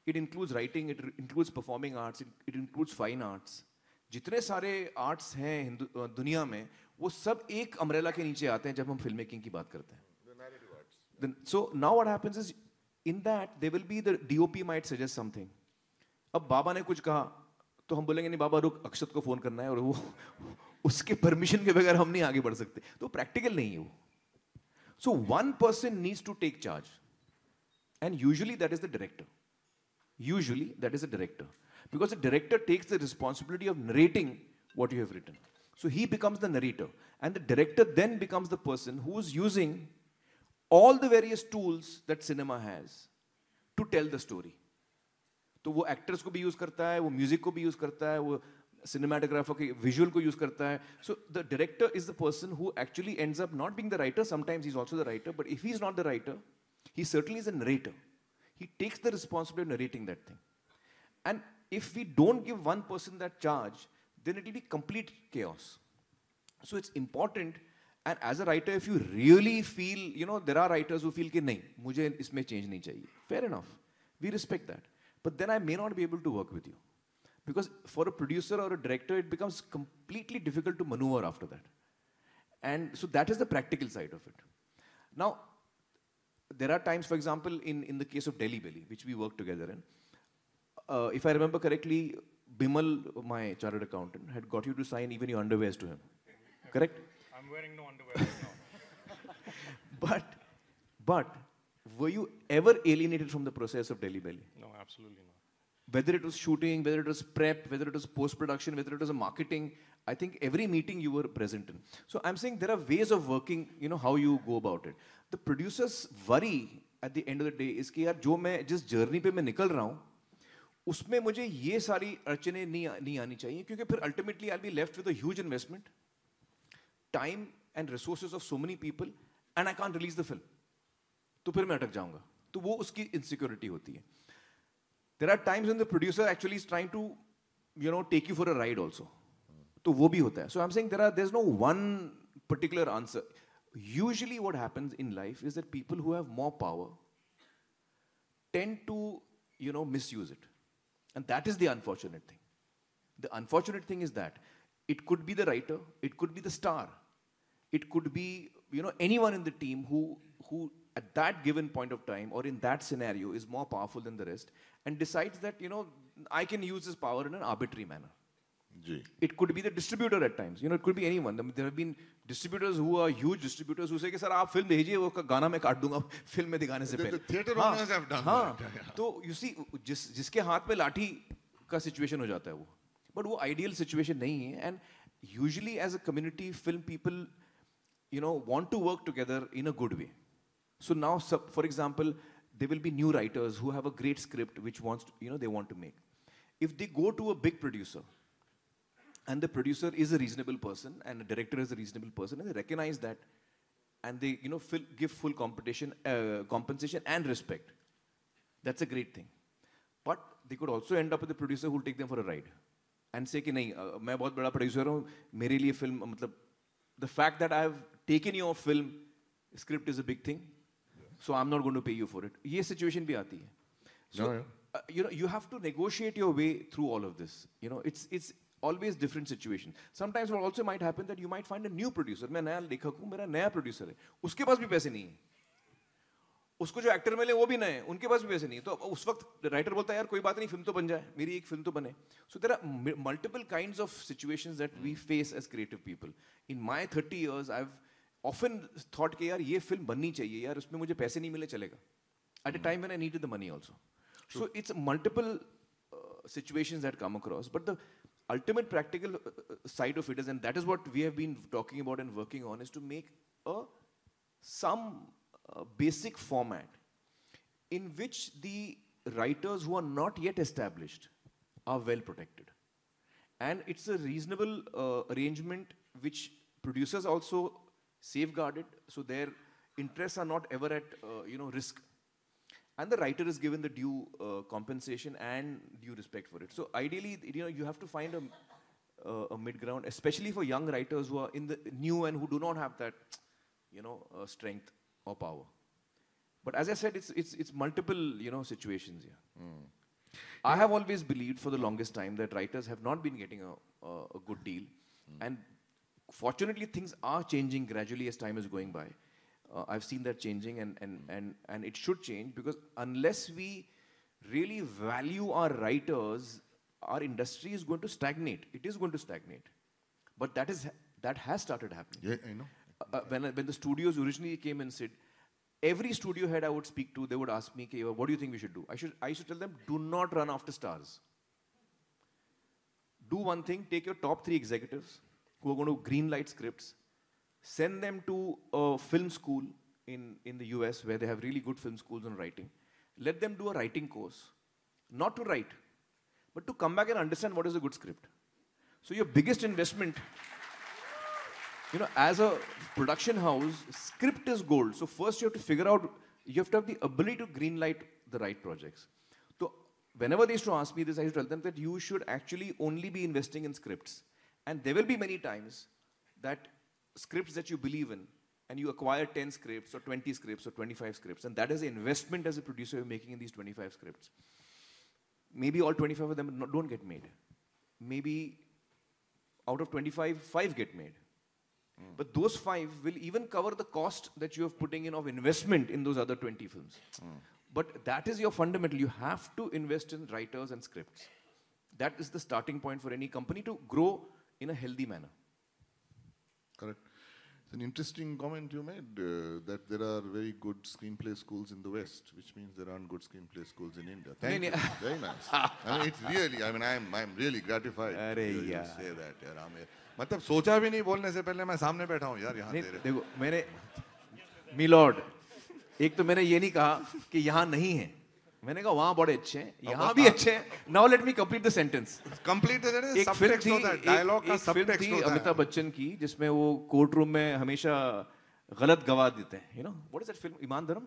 It includes writing, it includes performing arts, it includes fine arts. जितने सारे arts हैं दुनिया में, वो सब एक umbrella के नीचे आते हैं जब हम filmmaking की बात करते हैं. So now what happens is, in that there will be the DOP might suggest something. अब बाबा ने कुछ कहा तो हम बोलेंगे नहीं बाबा रुक, अक्षत को फोन करना है और वो उसके परमिशन के बगैर हम नहीं आगे बढ़ सकते. तो प्रैक्टिकल नहीं है वो. So one person needs to take charge, and usually that is the director. Usually that is the director, because the director takes the responsibility of narrating what you have written. So he becomes the narrator, and the director then becomes the person who is using all the various tools that cinema has to tell the story. तो वो actors को भी use करता है, वो music को भी use करता है, वो cinematographer के विजुअल को यूज करता है. So the director is the person who actually ends up not being the writer. Sometimes he's also the writer, but if he's not the writer, he certainly is a narrator. He takes the responsibility of narrating that thing. And if we don't give one person that charge, then it will be complete chaos. So it's important. And as a writer, if you really feel, you know, there are writers who feel कि नहीं, मुझे इसमें change नहीं चाहिए. Fair enough. We respect that. But then I may not be able to work with you. Because for a producer or a director, it becomes completely difficult to maneuver after that. And so that is the practical side of it. Now, there are times, for example, in the case of Delhi Belly, which we worked together in, if I remember correctly, Bimal, my chartered accountant, had got you to sign even your underwears to him. Correct? I'm wearing no underwear right now. But were you ever alienated from the process of Delhi Belly? No, absolutely not. Whether it was shooting, whether it was prep, whether it was post-production, whether it was a marketing, I think every meeting you were present in. So I'm saying there are ways of working, you know, how you go about it. The producer's worry at the end of the day is कि यार जो मैं जिस journey पे मैं निकल रहा हूँ, उसमें मुझे ये सारी अड़चनें नहीं आनी चाहिए, क्योंकि फिर ultimately I'll be left with a huge investment, time and resources of so many people, and I can't release the film. तो फिर मैं अटक जाऊंगा. तो वो उसकी insecurity होती है. There are times when the producer actually is trying to, you know, take you for a ride also. तो वो भी होता है. So I'm saying there's no one particular answer. Usually what happens in life is that people who have more power tend to, you know, misuse it. And that is the unfortunate thing. The unfortunate thing is that it could be the writer, it could be the star, it could be, you know, anyone in the team who at that given point of time or in that scenario is more powerful than the rest and decides that, you know, I can use this power in an arbitrary manner. It could be the distributor at times. You know, it could be anyone. There have been distributors who are huge distributors who say कि sir आप film भेजिए वो गाना मैं काट दूंगा film में दिखाने से पहले. Theatre owners have done that. तो you see जिसके हाथ में लाठी का situation हो जाता है वो. But वो ideal situation नहीं है. And usually as a community, film people, you know, want to work together in a good way. So now, for example, there will be new writers who have a great script which wants to, you know, they want to make. If they go to a big producer, and the producer is a reasonable person, and the director is a reasonable person, and they recognize that, and they, you know, give full compensation and respect. That's a great thing. But they could also end up with a producer who will take them for a ride, and say कि नहीं, मैं बहुत बड़ा producer हूँ, मेरे लिए film, मतलब, the fact that I have taken your film script is a big thing, so I'm not going to pay you for it. ये situation भी आती है. So, you know, you have to negotiate your way through all of this. You know, it's always different situation. Sometimes what also might happen that you might find a new producer. मैं नया लेखक हूँ, मेरा नया producer है. उसके पास भी पैसे नहीं है. उसको जो actor मिले वो भी नए हैं, उनके पास भी पैसे नहीं है. तो उस वक्त writer बोलता है यार कोई बात नहीं, film तो बन जाए, मेरी एक film तो बने. So there are multiple kinds of situations that we face as creative people. In my 30 years, I've often thought कि यार ये film बननी चाहिए, यार उसमें मुझे पैसे नहीं मिले चलेगा. At a time when I needed the money also. So it's multiple situations that come across. But the ultimate practical side of it is, and that is what we have been talking about and working on, is to make some basic format in which the writers who are not yet established are well protected. And it's a reasonable arrangement which producers also safeguarded, so their interests are not ever at risk. And the writer is given the due compensation and due respect for it. So ideally, you have to find a mid ground, especially for young writers who are in the new and who do not have that, strength or power. But as I said, it's multiple, situations here. I have always believed for the longest time that writers have not been getting a good deal, and fortunately, things are changing gradually as time is going by. I've seen that changing, and it should change, because unless we really value our writers, our industry is going to stagnate. It is going to stagnate. But that has started happening. Yeah, I know. When the studios originally came and said, every studio head I would speak to, they would ask me, what do you think we should do? I used to tell them, do not run after stars. Do one thing, take your top 3 executives who are going to greenlight scripts, send them to a film school in the US where they have really good film schools on writing. Let them do a writing course. Not to write, but to come back and understand what is a good script. So your biggest investment, as a production house, script is gold. So first you have to figure out, you have to have the ability to greenlight the right projects. So whenever they used to ask me this, I used to tell them that you should actually only be investing in scripts. And there will be many times that scripts that you believe in, and you acquire 10 scripts or 20 scripts or 25 scripts, and that is an investment as a producer you're making in these 25 scripts. Maybe all 25 of them don't get made. Maybe out of 25, 5 get made. But those 5 will even cover the cost that you have putting in of investment in those other 20 films. But that is your fundamental. You have to invest in writers and scripts. That is the starting point for any company to grow in a healthy manner. Correct. It's an interesting comment you made, that there are very good screenplay schools in the West, which means there aren't good screenplay schools in India. Thank you. Very nice. I mean, it's really, I'm really gratified to say that, yaar, Aamir. मतलब सोचा भी नहीं बोलने से पहले मैं सामने बैठा हूँ यार यहाँ तेरे. देखो, मैंने, मिलॉर्ड, एक तो मैंने ये नहीं कहा कि यहाँ नहीं है. मैंने कहा वहाँ बड़े अच्छे हैं, यहाँ भी अच्छे हैं. Now let me complete the sentence. Complete the sentence. एक फिल्म थी, डायलॉग का सबटेक्स्ट होता है. अमिताभ बच्चन की, जिसमें वो कोर्ट रूम में हमेशा गलत गवाह देते हैं. What is that film? ईमान धर्म.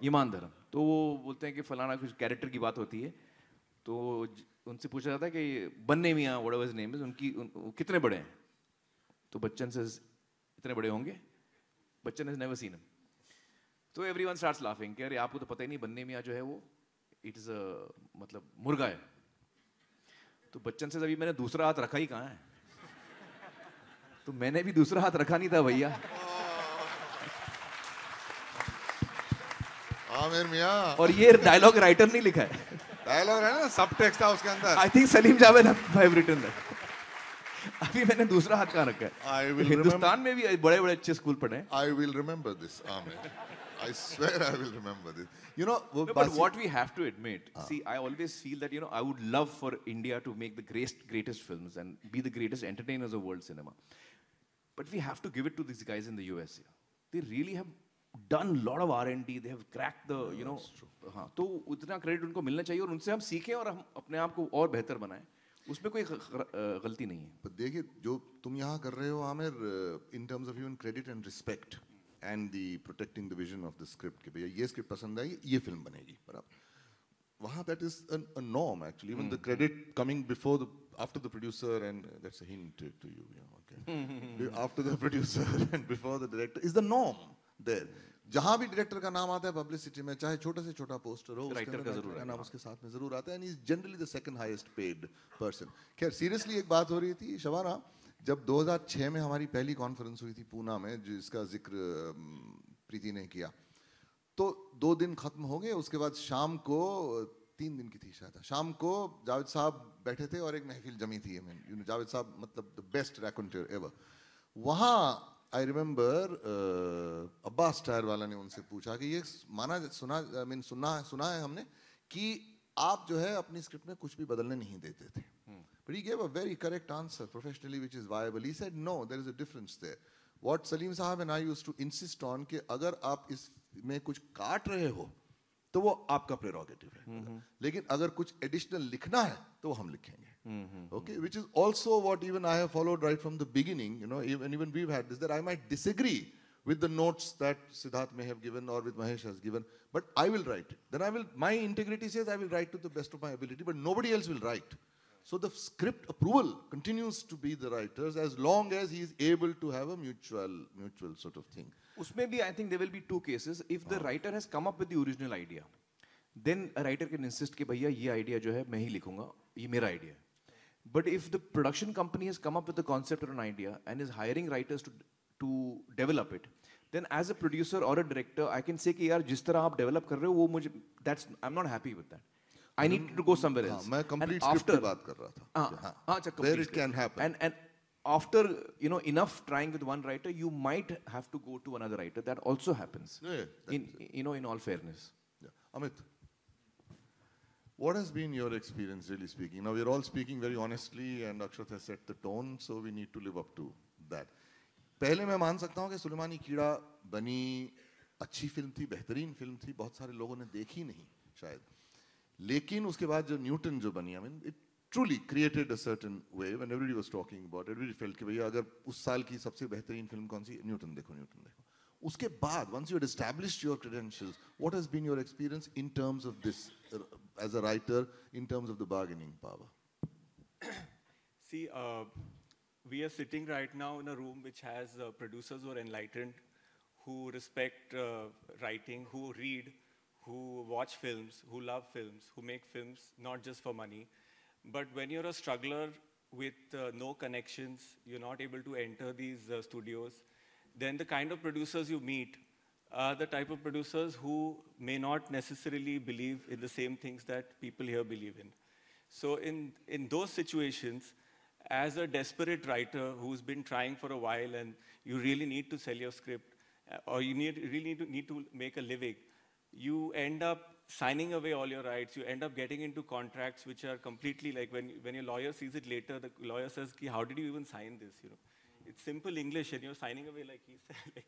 ईमान धर्म. तो वो बोलते हैं कि फलाना कुछ कैरेक्टर की बात होती है. तो उनसे पूछा जाता है कि बन्ने मियाँ, whatever his name is, कितने बड़े हैं? तो बच्चन से इतने बड़े होंगे? Bachchan has never seen him. तो everyone starts laughing कि अरे आपको तो पता ही नहीं, बन्ने मियाँ जो है वो it is a मतलब मुर्गा है. तो बच्चन से अभी मैंने दूसरा हाथ रखा ही कहाँ है? तो मैंने भी दूसरा हाथ रखा नहीं था भैया. आमिर मियाँ. और ये डायलॉग राइटर नहीं लिखा है. डायलॉग है ना, सबटेक्स्ट था उसके अंदर. I think Salim Javed have written that. अभी मैंने दूसरा हाथ कहाँ रखा है? हिंदुस्तान में भी बड़े-बड़े अच्छे स्कूल पढ़े हैं. I will remember this, Amir. I swear I will remember this. No, but what we have to admit, see, I always feel that, I would love for India to make the greatest films and be the greatest entertainers of world cinema. But we have to give it to these guys in the US. They really have done a lot of R&D. They have cracked the, हाँ, तो उतना credit उनको मिलना चाहिए और उनसे हम सीखें और हम अपने आप को और बेहतर बनाएं. उसमें कोई गलती नहीं है. पर देखिए जो तुम यहाँ कर रहे हो Aamir, in terms of even credit and respect and the protecting the vision of the script कि भैया ये script पसंद आई, ये film बनेगी. बराबर. वहाँ that is a norm actually. Even the credit coming after the producer, and that's a hint to you. Okay. After the producer and before the director is the norm there. जहाँ भी director का नाम आता है publicity में, चाहे छोटा से छोटा पोस्टर हो, राइटर का जरूर नाम उसके साथ में जरूर आता है, and he's generally the second highest paid person. खैर सीरियसली एक बात हो रही थी शबाना, जब 2006 में हमारी पहली कॉन्फ्रेंस हुई थी पूना में, जिसका जिक्र प्रीति ने किया, तो 2 दिन खत्म हो गए. उसके बाद शाम को 3 दिन की थी शायद, शाम को जावेद साहब बैठे थे और एक महफिल जमी थी. जावेद साहब मतलब द बेस्ट रैकॉन्टर एवर. वहाँ आई रिमेंबर अब्बास टायर वाला ने उनसे पूछा कि ये सुना है हमने कि आप जो है अपनी स्क्रिप्ट में कुछ भी बदलने नहीं देते थे. But he gave a very correct answer professionally, which is viable. He said, no, there is a difference there. What Salim Sahab and I used to insist on कि अगर आप इसमें कुछ काट रहे हो तो वो आपका प्रेरोगेटिव है, लेकिन अगर कुछ एडिशनल लिखना है तो वो हम लिखेंगे. Okay, which is also what even I have followed right from the beginning. You know, even we've had this, that I might disagree with the notes that Siddharth may have given or with Mahesh has given, but I will write it. Then I will, my integrity says I will write to the best of my ability, but nobody else will write. So the script approval continues to be the writer's as long as he is able to have a mutual sort of thing. उसमें भी I think there will be two cases. If the writer has come up with the original idea, then a writer can insist कि भैया ये idea जो है मैं ही लिखूंगा, ये मेरा idea है. But if the production company has come up with the concept or an idea and is hiring writers to develop it, then as a producer or a director, I can say कि यार जिस तरह आप develop कर रहे हो वो मुझे, I'm not happy with that. I need to go somewhere else. मैं complete script की बात कर रहा था. अच्छा, Where it can happen. And after enough trying with one writer, you might have to go to another writer. That also happens. Yeah, in all fairness. Yeah. Amit, what has been your experience, really speaking? Now we're all speaking very honestly, and Akshat has set the tone, so we need to live up to that. पहले मैं मान सकता हूँ कि सुलेमानी कीड़ा बनी अच्छी film थी, बेहतरीन फिल्म थी, बहुत सारे लोगों ने देखी नहीं शायद, लेकिन उसके बाद जो न्यूटन जो बनी, I mean, it truly created a certain wave, and everybody was talking about it. Everybody felt कि भैया अगर उस साल की सबसे बेहतरीन फिल्म कौन सी, न्यूटन देखो. उसके बाद, once you had established your credentials, what has been your experience in terms of this, as a writer, in terms of the bargaining power? See, we are sitting right now in a room which has producers who are enlightened, who respect writing, who read, who watch films, who love films, who make films not just for money. But when you're a struggler with no connections, you're not able to enter these studios, then the kind of producers you meet are the type of producers who may not necessarily believe in the same things that people here believe in. So in those situations, as a desperate writer who's been trying for a while and you really need to sell your script, or you really need to make a living, you end up signing away all your rights. You end up getting into contracts which are completely like when your lawyer sees it later, the lawyer says, how did you even sign this? You know, it's simple English and you're signing away like he said.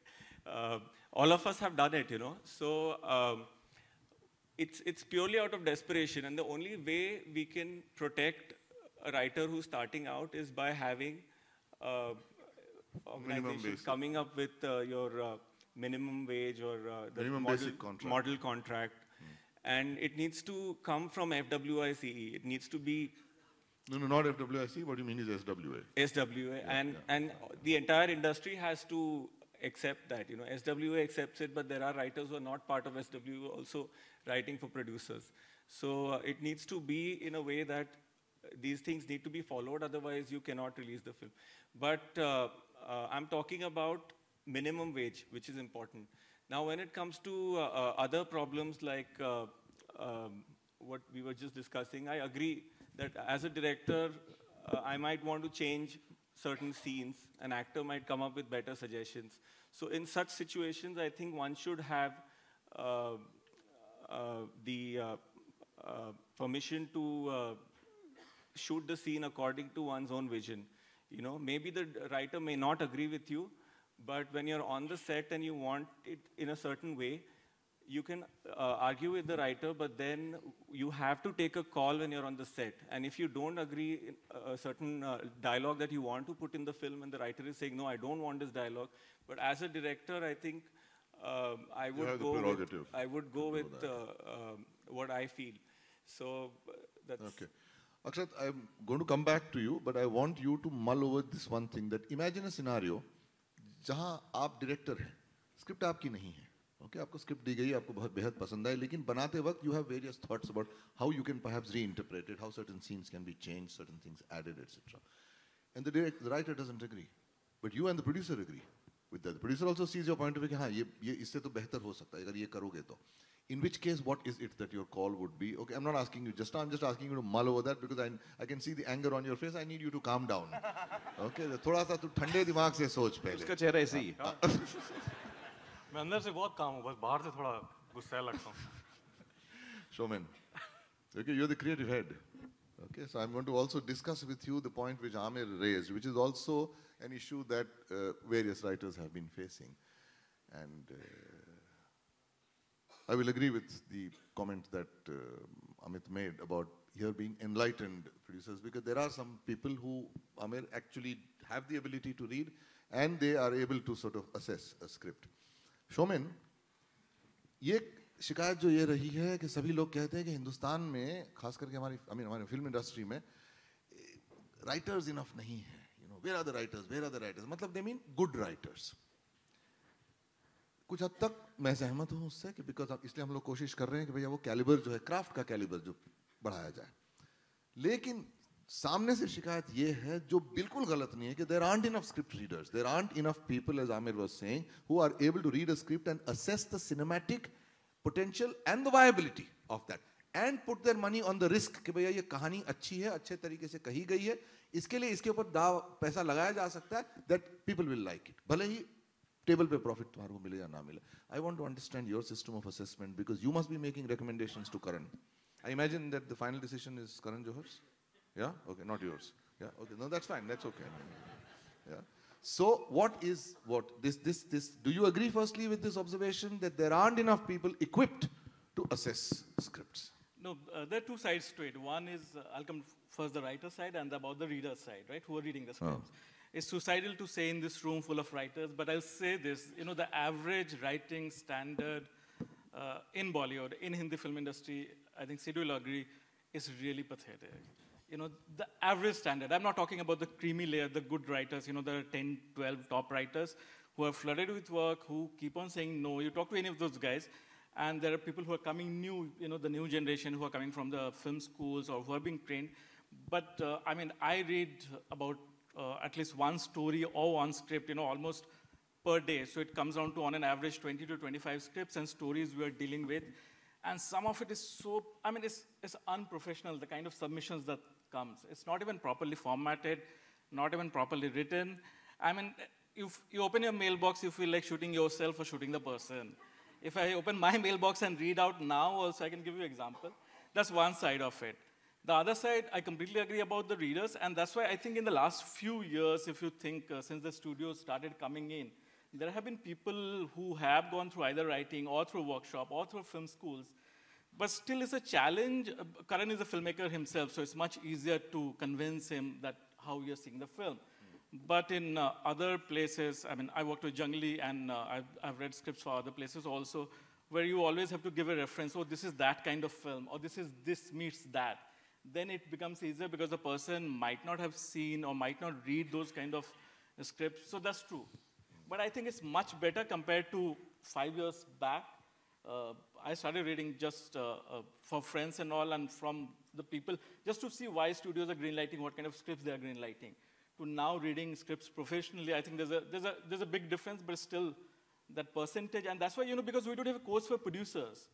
All of us have done it, you know. So it's purely out of desperation, and the only way we can protect a writer who's starting out is by having organizations coming up with your minimum wage or the model contract. And it needs to come from FWICE. It needs to be... No, not FWIC. What you mean is SWA. SWA. And the entire industry has to accept that. You know, SWA accepts it, but there are writers who are not part of SWA also writing for producers. So it needs to be in a way that these things need to be followed, otherwise you cannot release the film. But I'm talking about minimum wage, which is important. Now, when it comes to other problems like what we were just discussing, I agree that as a director, I might want to change certain scenes. An actor might come up with better suggestions. So in such situations, I think one should have the permission to shoot the scene according to one's own vision. You know, maybe the writer may not agree with you, but when you're on the set and you want it in a certain way, you can argue with the writer, but then you have to take a call when you're on the set. And if you don't agree a certain dialogue that you want to put in the film and the writer is saying, no, I don't want this dialogue. But as a director, I think I would go with what I feel. So that's... Okay. Akshat, I'm going to come back to you, but I want you to mull over this one thing, that imagine a scenario जहाँ आप director हैं, script आपकी नहीं है, okay, आपको script दी गई, आपको बहुत बेहद पसंद आई, लेकिन बनाते वक्त you have various thoughts about how you can perhaps reinterpret it, how certain scenes can be changed, certain things added, etc. And the writer doesn't agree, but you and the producer agree with that. The producer also sees your point of view कि हाँ ये इससे तो बेहतर हो सकता है अगर ये करोगे तो. In which case, what is it that your call would be? Okay, I'm not asking you just now, I'm just asking you to mull over that because I can see the anger on your face. I need you to calm down. Okay, थोड़ा सा तू ठंडे दिमाग से सोच पहले. उसका चेहरा ऐसे ही. मैं अंदर से बहुत काम हूँ, बस बाहर से थोड़ा गुस्सा लगता हूँ. Showman, Okay, you're the creative head. Okay, so I'm going to also discuss with you the point which Amir raised, which is also an issue that various writers have been facing. And I will agree with the comment that Amit made about here being enlightened producers, because there are some people who, Amir, actually have the ability to read and they are able to sort of assess a script. Shomin, ये शिकायत जो ये रही है कि सभी लोग कहते हैं कि हिंदुस्तान में खास करके हमारी फिल्म इंडस्ट्री में राइटर्स इनफ नहीं है, वेयर आर द राइटर्स, मतलब दे मीन गुड राइटर्स. कुछ हद तक मैं सहमत हूं उससे कि बिकॉज इसलिए हम लोग कोशिश कर रहे हैं कि भैया वो कैलिबर जो है, क्राफ्ट का कैलिबर जो बढ़ाया जाए. लेकिन सामने से शिकायत ये है जो बिल्कुल गलत नहीं है कि there aren't enough script readers, there aren't enough people, as Aamir was saying, who are able to read a script and assess the cinematic potential and the viability of that and put their money on the risk कि भैया ये कहानी अच्छी है, अच्छे तरीके से कही गई है, इसके लिए इसके ऊपर दाव पैसा लगाया जा सकता है, that people will like it, भले ही टेबल पे प्रॉफिट तुम्हारे को मिले या ना मिले. I want to understand your system of assessment because you must be making recommendations to Karan. I imagine that the final decision is Karan Johar's? Yeah? Okay, not yours. Yeah? Okay, no, that's fine, that's okay. Yeah. So what is this? Do you agree firstly with this observation that there aren't enough people equipped to assess scripts? No, there are two sides to it. One is, I'll come first the writer side and about the reader side, right, who are reading the scripts. It's suicidal to say in this room full of writers, but I'll say this, the average writing standard in Bollywood, in Hindi film industry, I think Sidhu will agree, is really pathetic. The average standard, I'm not talking about the creamy layer, the good writers, the 10, 12 top writers who are flooded with work, who keep on saying no. You talk to any of those guys, and there are people who are coming new, the new generation who are coming from the film schools or who are being trained. But, I read about at least one story or one script, almost per day. So it comes down to, on an average, 20 to 25 scripts and stories we are dealing with. And some of it is so, it's unprofessional, the kind of submissions that comes. It's not even properly formatted, not even properly written. If you open your mailbox, you feel like shooting yourself or shooting the person. If I open my mailbox and read out now also, I can give you an example. That's one side of it. The other side, I completely agree about the readers, and that's why I think in the last few years, if you think since the studios started coming in, there have been people who have gone through either writing or through workshop or through film schools, but still it's a challenge. Karan is a filmmaker himself, so it's much easier to convince him that how you're seeing the film. But in other places, I worked with Jungli, and I've read scripts for other places also, where you always have to give a reference, oh, this is that kind of film, or this meets that. Then it becomes easier because the person might not have seen or might not read those kind of scripts, so that's true. But I think it's much better compared to 5 years back. I started reading just for friends and all, and from the people, just to see why studios are greenlighting, what kind of scripts they are greenlighting. To now reading scripts professionally, I think there's a big difference, but still that percentage, and that's why, because we don't have a course for producers.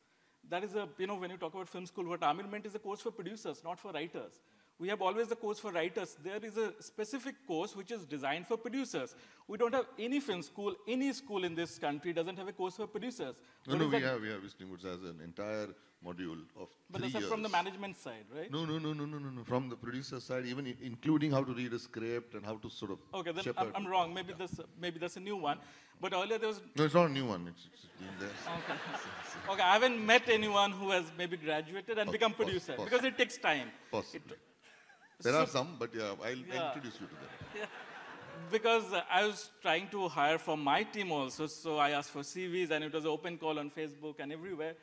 That is when you talk about film school, what Amir meant is a course for producers, not for writers. We have always the course for writers. There is a specific course which is designed for producers. We don't have any film school, any school in this country doesn't have a course for producers. No, we have Visiting Woods as an entire module of 3 years. But that's from the management side, right? No. From the producer side, even including how to read a script and how to sort of. Okay, then I'm wrong. Maybe that's a new one. But earlier there was. No, it's not a new one. It's been there. Okay, I haven't met anyone who has maybe graduated and become producer because it takes time. There are some, but I'll introduce you to them. Yeah. Because I was trying to hire for my team also, so I asked for CVs, and it was an open call on Facebook and everywhere.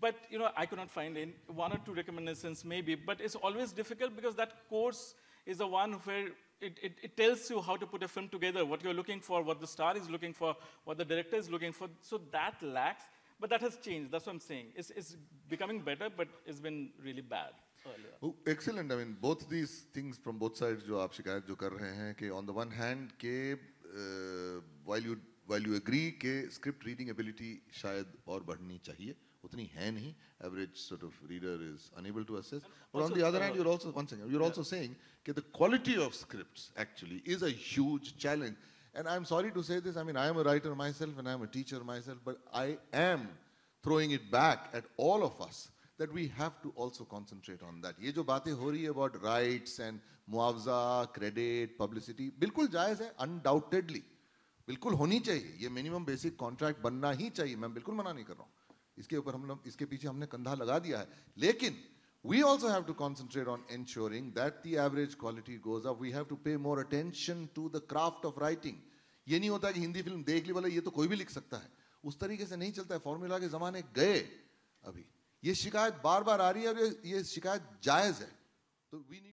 But, I could not find one or two recommendations maybe, but it's always difficult because that course is the one where it tells you how to put a film together, what you're looking for, what the star is looking for, what the director is looking for. So that lacks, but that has changed. That's what I'm saying. It's becoming better, but it's been really bad. Oh, excellent. Both these things from both sides जो आप शिकायत जो कर रहे हैं कि on the one hand के while you agree कि script reading ability शायद और बढ़नी चाहिए, उतनी है नहीं. Average sort of reader is unable to assess. But on the other hand, you're also saying that the quality of scripts actually is a huge challenge. And I'm sorry to say this. I am a writer myself and I'm a teacher myself, but I am throwing it back at all of us that we have to also concentrate on that. ये जो बातें हो रही है about rights and मुआवजा, credit, publicity, बिल्कुल जायज़ है, undoubtedly, बिल्कुल होनी चाहिए. ये minimum basic contract बनना ही चाहिए. मैं बिल्कुल मना नहीं कर रहा हूँ. इसके ऊपर हम लोग, इसके पीछे हमने कंधा लगा दिया है. लेकिन we also have to concentrate on ensuring that the average quality goes up. We have to pay more attention to the craft of writing. ये नहीं होता कि हिंदी फिल्म देख ली बोले ये तो कोई भी लिख सकता है. उस तरीके से नहीं चलता है. फॉर्मूला के ज़माने गए अभी. ये शिकायत बार बार आ रही है और ये शिकायत जायज़ है. तो we need